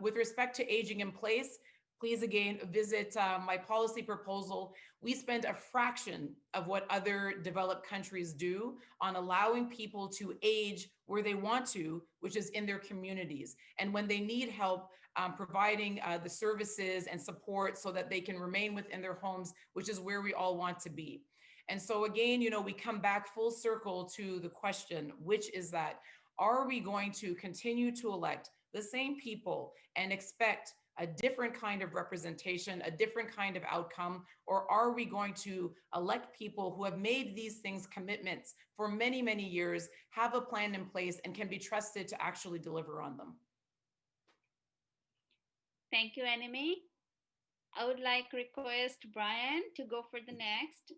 With respect to aging in place, please again visit my policy proposal. We spend a fraction of what other developed countries do on allowing people to age where they want to, which is in their communities. And when they need help, providing the services and support so that they can remain within their homes, which is where we all want to be. And so again, we come back full circle to the question, which is that, are we going to continue to elect the same people and expect a different kind of representation, a different kind of outcome? Or are we going to elect people who have made these things commitments for many, many years, have a plan in place, and can be trusted to actually deliver on them? Thank you, Enemy. I would like request Brian to go for the next.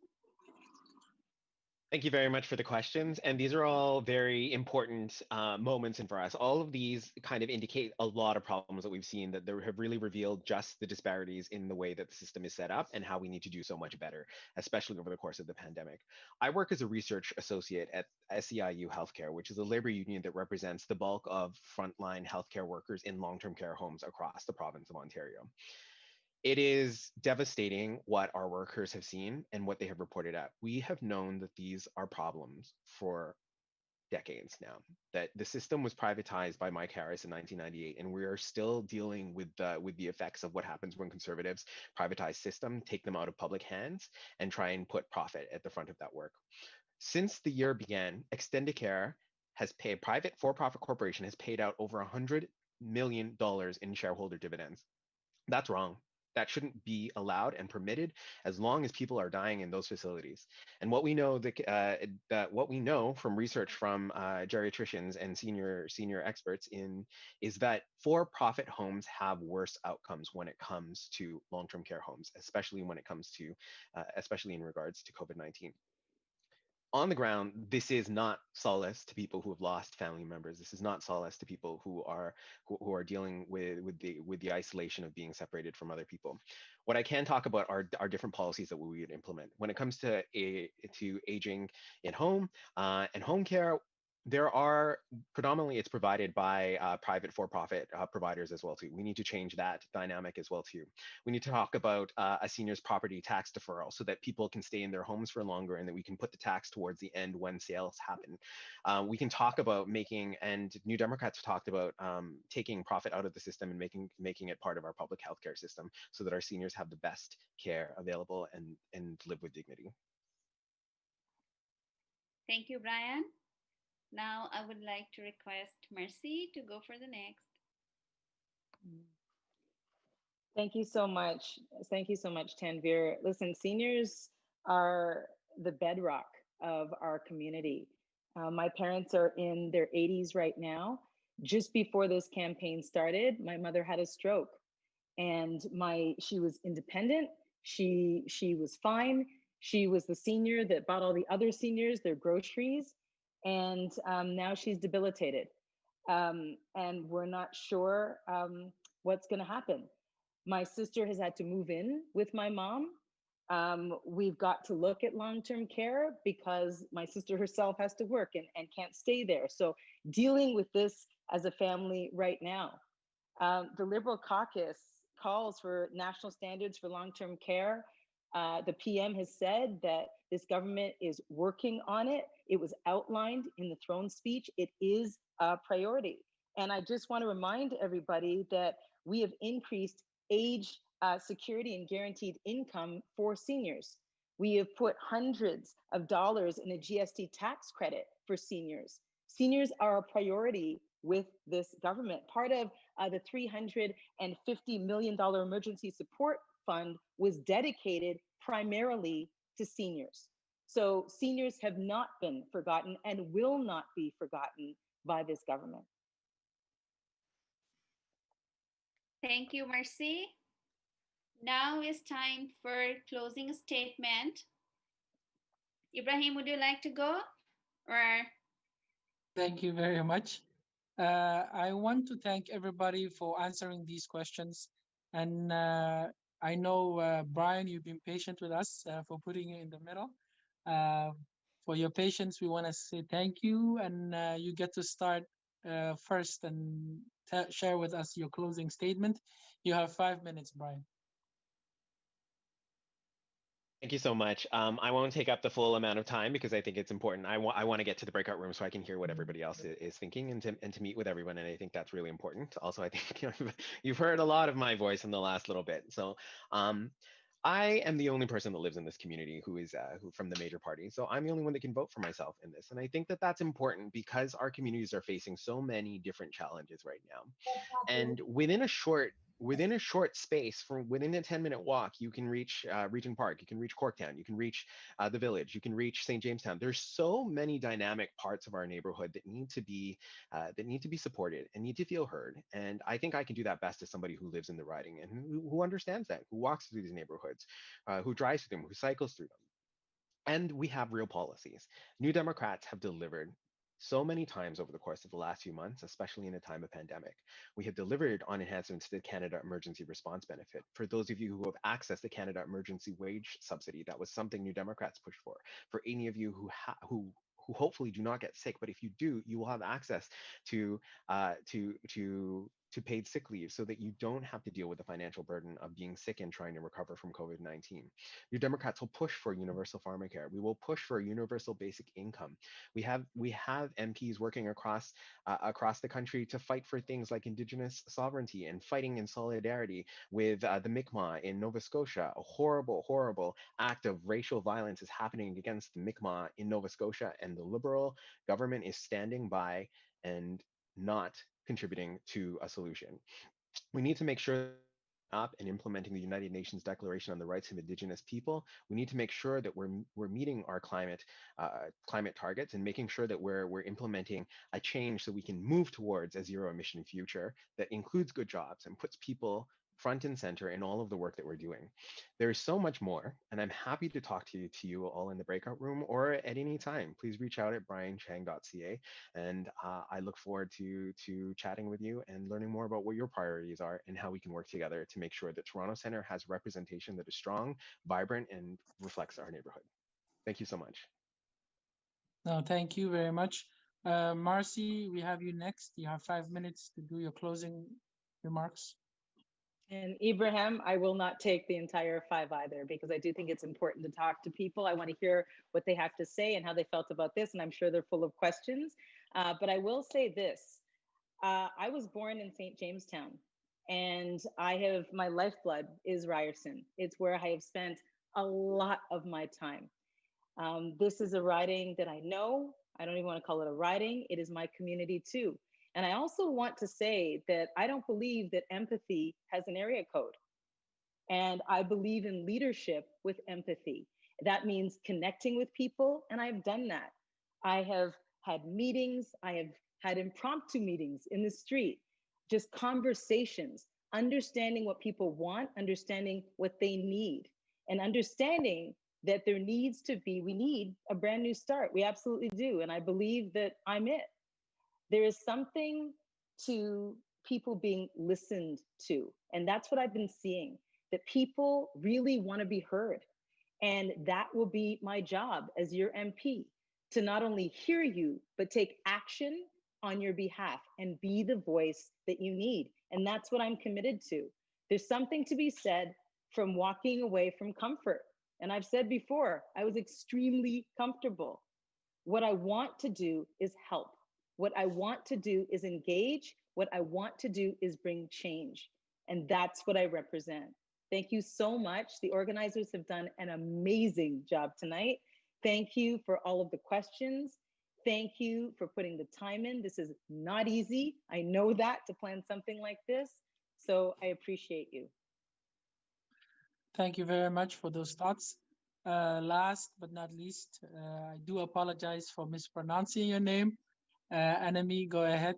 Thank you very much for the questions. And these are all very important moments and for us. All of these kind of indicate a lot of problems that we've seen that have really revealed just the disparities in the way that the system is set up and how we need to do so much better, especially over the course of the pandemic. I work as a research associate at SEIU Healthcare, which is a labor union that represents the bulk of frontline healthcare workers in long-term care homes across the province of Ontario. It is devastating what our workers have seen and what they have reported at. We have known that these are problems for decades now, that the system was privatized by Mike Harris in 1998, and we are still dealing with the effects of what happens when conservatives privatize system, take them out of public hands, and try and put profit at the front of that work. Since the year began, Extendicare has paid, private for-profit corporation has paid out over $100 million in shareholder dividends. That's wrong. That shouldn't be allowed and permitted as long as people are dying in those facilities. And what we know what we know from research from geriatricians and senior experts is that for-profit homes have worse outcomes when it comes to long-term care homes, especially when it comes to especially in regards to COVID-19. On the ground, this is not solace to people who have lost family members. This is not solace to people who are dealing with the isolation of being separated from other people. What I can talk about are different policies that we would implement when it comes to aging in home and home care. There are predominantly it's provided by private for-profit providers as well too. We need to change that dynamic as well too. We need to talk about a senior's property tax deferral so that people can stay in their homes for longer and that we can put the tax towards the end when sales happen. We can talk about making, and New Democrats have talked about taking profit out of the system and making it part of our public healthcare system so that our seniors have the best care available and live with dignity. Thank you, Brian. Now I would like to request Mercy to go for the next. Thank you so much. Thank you so much, Tanvir. Listen, seniors are the bedrock of our community. My parents are in their 80s right now. Just before this campaign started, my mother had a stroke, and she was independent. She was fine. She was the senior that bought all the other seniors their groceries, and now she's debilitated. And we're not sure what's going to happen. My sister has had to move in with my mom. We've got to look at long-term care because my sister herself has to work and can't stay there. So dealing with this as a family right now. The Liberal caucus calls for national standards for long-term care. The PM has said that this government is working on it. It was outlined in the throne speech. It is a priority. And I just want to remind everybody that we have increased age security and guaranteed income for seniors. We have put hundreds of dollars in a GST tax credit for seniors. Seniors are a priority with this government. Part of the $350 million emergency support fund was dedicated primarily to seniors. So seniors have not been forgotten and will not be forgotten by this government. Thank you, Mercy. Now is time for closing statement. Ibrahim, would you like to go? Or Thank you very much. I want to thank everybody for answering these questions. And I know, Brian, you've been patient with us for putting it in the middle. For your patience, we want to say thank you. And you get to start first and share with us your closing statement. You have 5 minutes, Brian. Thank you so much. I won't take up the full amount of time because I think it's important. I want to get to the breakout room so I can hear what everybody else is thinking and to meet with everyone. And I think that's really important. Also, I think you've heard a lot of my voice in the last little bit. So I am the only person that lives in this community who is who from the major party. So I'm the only one that can vote for myself in this. And I think that that's important because our communities are facing so many different challenges right now. And within a short space, from within a 10-minute walk, you can reach Regent Park, you can reach Corktown, you can reach the village, you can reach St. Jamestown. There's so many dynamic parts of our neighborhood that need to be supported and need to feel heard. And I think I can do that best as somebody who lives in the riding and who understands that, who walks through these neighborhoods, who drives through them, who cycles through them. And we have real policies. New Democrats have delivered so many times over the course of the last few months, especially in a time of pandemic. We have delivered on enhancements to the Canada Emergency Response Benefit. For those of you who have accessed the Canada Emergency Wage Subsidy, that was something New Democrats pushed for. For any of you who hopefully do not get sick, but if you do, you will have access to paid sick leave so that you don't have to deal with the financial burden of being sick and trying to recover from COVID-19. New Democrats will push for universal pharmacare. We will push for a universal basic income. We have MPs working across the country to fight for things like Indigenous sovereignty and fighting in solidarity with the Mi'kmaq in Nova Scotia. A horrible, horrible act of racial violence is happening against the Mi'kmaq in Nova Scotia, and the Liberal government is standing by and not contributing to a solution. We need to make sure up and implementing the United Nations Declaration on the Rights of Indigenous People. We need to make sure that we're meeting our climate targets and making sure that we're implementing a change so we can move towards a zero emission future that includes good jobs and puts people front and center in all of the work that we're doing. There's so much more, and I'm happy to talk to you all in the breakout room or at any time. Please reach out at brianchang.ca, and I look forward to chatting with you and learning more about what your priorities are and how we can work together to make sure that Toronto Centre has representation that is strong, vibrant, and reflects our neighborhood. Thank you so much. No, thank you very much. Marcy, we have you next. You have 5 minutes to do your closing remarks. And Ibrahim, I will not take the entire 5 either, because I do think it's important to talk to people. I want to hear what they have to say and how they felt about this. And I'm sure they're full of questions. But I will say this. I was born in St. Jamestown, and my lifeblood is Ryerson. It's where I have spent a lot of my time. This is a riding that I know. I don't even want to call it a riding. It is my community too. And I also want to say that I don't believe that empathy has an area code. And I believe in leadership with empathy. That means connecting with people, and I've done that. I have had meetings, I have had impromptu meetings in the street, just conversations, understanding what people want, understanding what they need, and understanding that there needs to be, we need a brand new start. We absolutely do. And I believe that I'm it. There is something to people being listened to. And that's what I've been seeing, that people really want to be heard. And that will be my job as your MP, to not only hear you, but take action on your behalf and be the voice that you need. And that's what I'm committed to. There's something to be said from walking away from comfort. And I've said before, I was extremely comfortable. What I want to do is help. What I want to do is engage. What I want to do is bring change. And that's what I represent. Thank you so much. The organizers have done an amazing job tonight. Thank you for all of the questions. Thank you for putting the time in. This is not easy. I know that, to plan something like this. So I appreciate you. Thank you very much for those thoughts. Last but not least, I do apologize for mispronouncing your name. Anami, go ahead.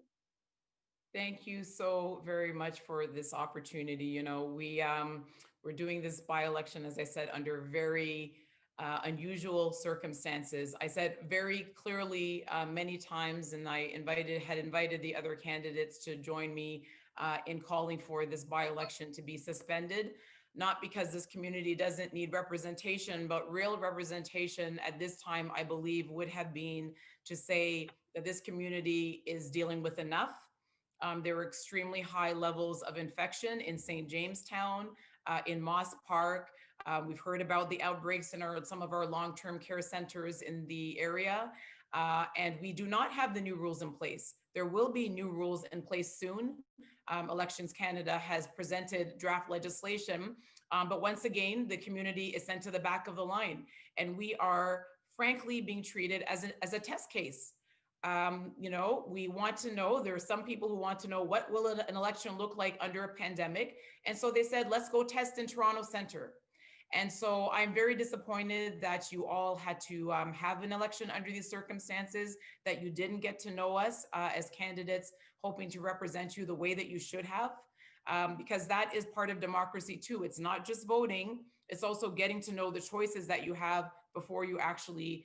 Thank you so very much for this opportunity. You know, we're doing this by-election, as I said, under very unusual circumstances. I said very clearly many times, and I had invited the other candidates to join me in calling for this by-election to be suspended, not because this community doesn't need representation, but real representation at this time, I believe, would have been to say that this community is dealing with enough. There were extremely high levels of infection in St. Jamestown, in Moss Park. We've heard about the outbreaks in some of our long-term care centers in the area, and we do not have the new rules in place. There will be new rules in place soon. Elections Canada has presented draft legislation, but once again, the community is sent to the back of the line, and we are frankly being treated as a test case. You know, we want to know, there are some people who want to know what will an election look like under a pandemic. And so they said, let's go test in Toronto Centre. And so I'm very disappointed that you all had to have an election under these circumstances, that you didn't get to know us as candidates hoping to represent you the way that you should have, because that is part of democracy too. It's not just voting, it's also getting to know the choices that you have before you actually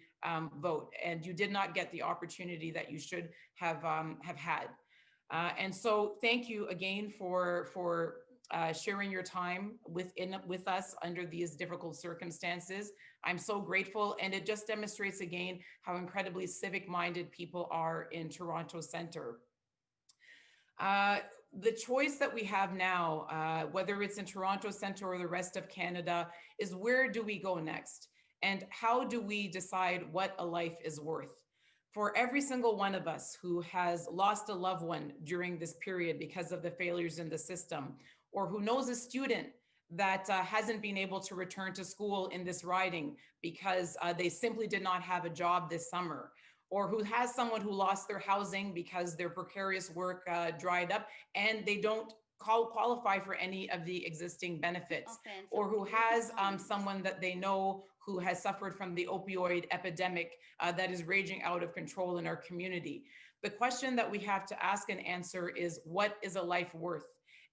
vote. And you did not get the opportunity that you should have had. And so thank you again for sharing your time with us under these difficult circumstances. I'm so grateful, and it just demonstrates again how incredibly civic-minded people are in Toronto Centre. The choice that we have now, whether it's in Toronto Centre or the rest of Canada, is where do we go next? And how do we decide what a life is worth? For every single one of us who has lost a loved one during this period because of the failures in the system, or who knows a student that hasn't been able to return to school in this riding because they simply did not have a job this summer, or who has someone who lost their housing because their precarious work dried up and they don't qualify for any of the existing benefits, or who has someone that they know who has suffered from the opioid epidemic that is raging out of control in our community. The question that we have to ask and answer is, what is a life worth?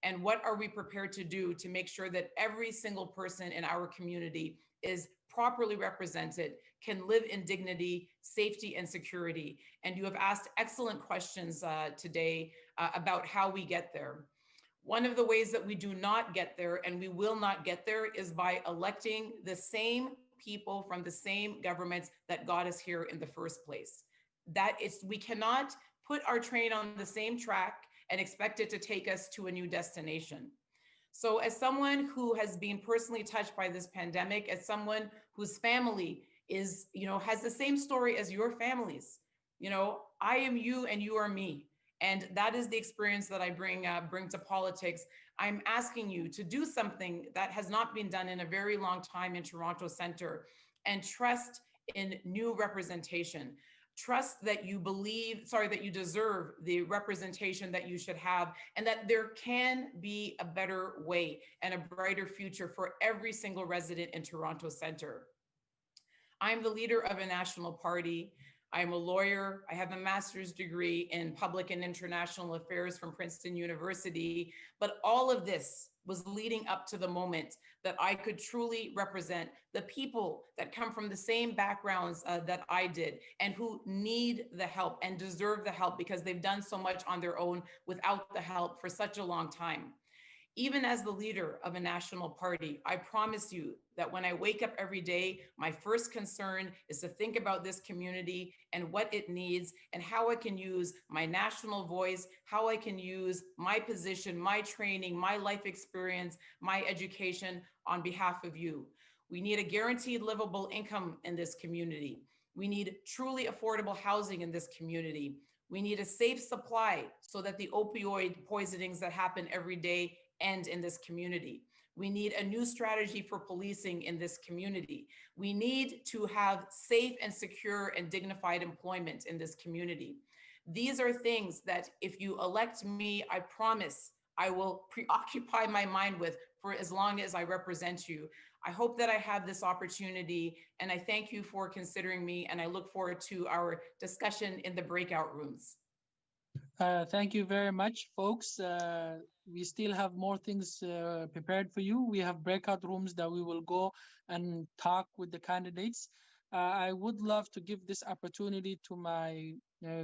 And what are we prepared to do to make sure that every single person in our community is properly represented, can live in dignity, safety, and security? And you have asked excellent questions today about how we get there. One of the ways that we do not get there, and we will not get there, is by electing the same people from the same governments that got us here in the first place. We cannot put our train on the same track and expect it to take us to a new destination. So as someone who has been personally touched by this pandemic, as someone whose family is, has the same story as your families, I am you and you are me. And that is the experience that I bring to politics. I'm asking you to do something that has not been done in a very long time in Toronto Centre, and trust in new representation. Trust that you that you deserve the representation that you should have, and that there can be a better way and a brighter future for every single resident in Toronto Centre. I'm the leader of a national party. I'm a lawyer. I have a master's degree in public and international affairs from Princeton University. But all of this was leading up to the moment that I could truly represent the people that come from the same backgrounds that I did and who need the help and deserve the help because they've done so much on their own without the help for such a long time. Even as the leader of a national party, I promise you that when I wake up every day, my first concern is to think about this community and what it needs and how I can use my national voice, how I can use my position, my training, my life experience, my education on behalf of you. We need a guaranteed livable income in this community. We need truly affordable housing in this community. We need a safe supply so that the opioid poisonings that happen every day end in this community. We need a new strategy for policing in this community. We need to have safe and secure and dignified employment in this community. These are things that if you elect me, I promise I will preoccupy my mind with for as long as I represent you. I hope that I have this opportunity and I thank you for considering me and I look forward to our discussion in the breakout rooms. Thank you very much, folks. We still have more things prepared for you. We have breakout rooms that we will go and talk with the candidates. I would love to give this opportunity to my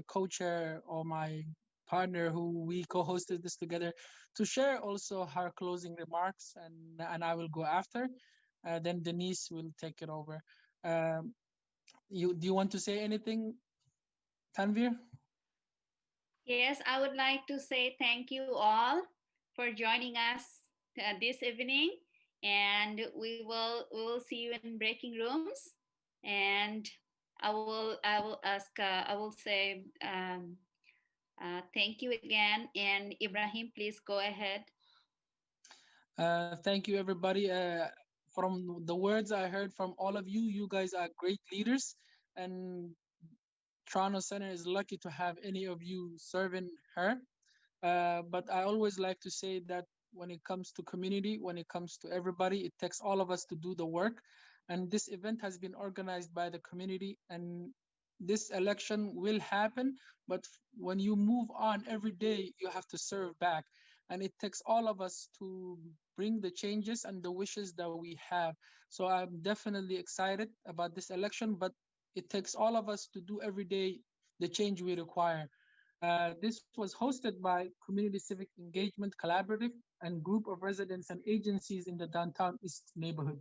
co-chair or my partner who we co-hosted this together to share also her closing remarks, and I will go after. Then Denise will take it over. Do you want to say anything, Tanvir? Yes, I would like to say thank you all for joining us this evening, and we will see you in breaking rooms. And I will say thank you again. And Ibrahim, please go ahead. Thank you, everybody. From the words I heard from all of you, you guys are great leaders, and Toronto Center is lucky to have any of you serving her. But I always like to say that when it comes to community, when it comes to everybody, it takes all of us to do the work. And this event has been organized by the community, and this election will happen. But when you move on every day, you have to serve back. And it takes all of us to bring the changes and the wishes that we have. So I'm definitely excited about this election, but it takes all of us to do every day the change we require. This was hosted by Community Civic Engagement Collaborative and group of residents and agencies in the downtown East neighborhood,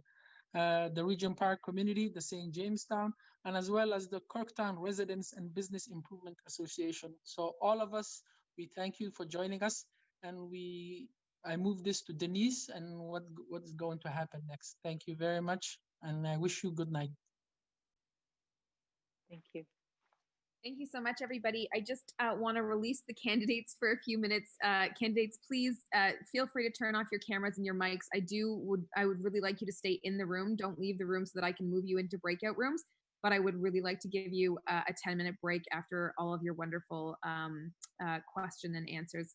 the Regent Park community, the St. Jamestown, and as well as the Corktown Residents and Business Improvement Association. So all of us, we thank you for joining us, and I move this to Denise and what's going to happen next. Thank you very much, and I wish you good night. Thank you. Thank you so much, everybody. I just want to release the candidates for a few minutes. Candidates, please feel free to turn off your cameras and your mics. I would really like you to stay in the room. Don't leave the room so that I can move you into breakout rooms. But I would really like to give you a 10-minute break after all of your wonderful question and answers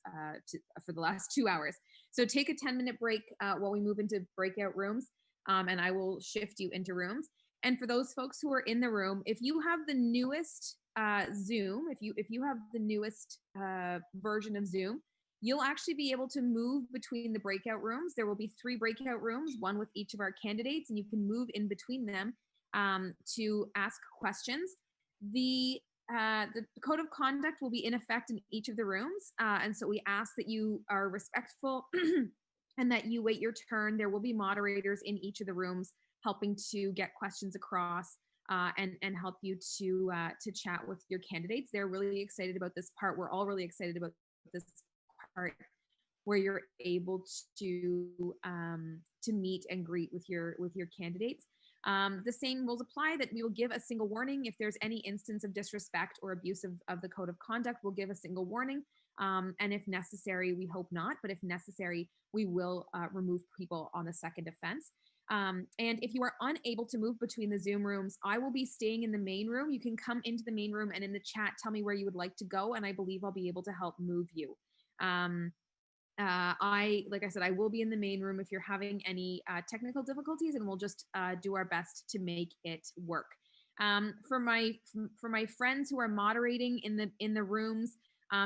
for the last 2 hours. So take a 10-minute break while we move into breakout rooms, and I will shift you into rooms. And for those folks who are in the room, if you have the newest Zoom, if you have the newest version of Zoom, you'll actually be able to move between the breakout rooms. There will be 3 breakout rooms, one with each of our candidates, and you can move in between them to ask questions. The code of conduct will be in effect in each of the rooms, and so we ask that you are respectful and that you wait your turn. There will be moderators in each of the rooms helping to get questions across and help you to chat with your candidates. They're really excited about this part. We're all really excited about this part where you're able to meet and greet with your candidates. The same rules apply, that we will give a single warning if there's any instance of disrespect or abuse of the code of conduct. We'll give a single warning, and if necessary, we hope not, but if necessary, we will remove people on the second offense. And if you are unable to move between the Zoom rooms, I will be staying in the main room. You can come into the main room and in the chat tell me where you would like to go, and I believe I'll be able to help move you. Like I said, I will be in the main room if you're having any technical difficulties, and we'll just do our best to make it work. For my friends who are moderating in the rooms,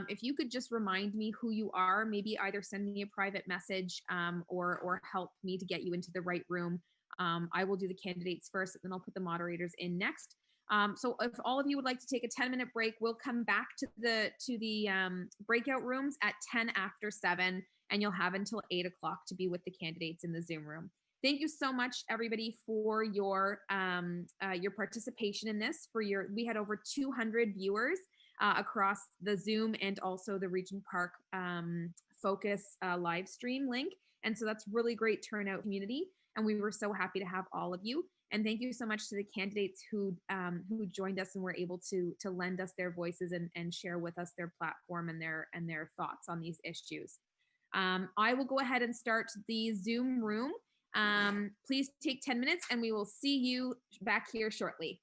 if you could just remind me who you are, maybe either send me a private message or help me to get you into the right room. I will do the candidates first, and then I'll put the moderators in next. So if all of you would like to take a 10-minute break, we'll come back to the breakout rooms at 10 after 7, and you'll have until 8 o'clock to be with the candidates in the Zoom room. Thank you so much, everybody, for your participation in this. We had over 200 viewers across the Zoom and also the Regent Park Focus live stream link, and so that's really great turnout community. And we were so happy to have all of you. And thank you so much to the candidates who joined us and were able to lend us their voices and share with us their platform and their thoughts on these issues. I will go ahead and start the Zoom room. Please take 10 minutes and we will see you back here shortly.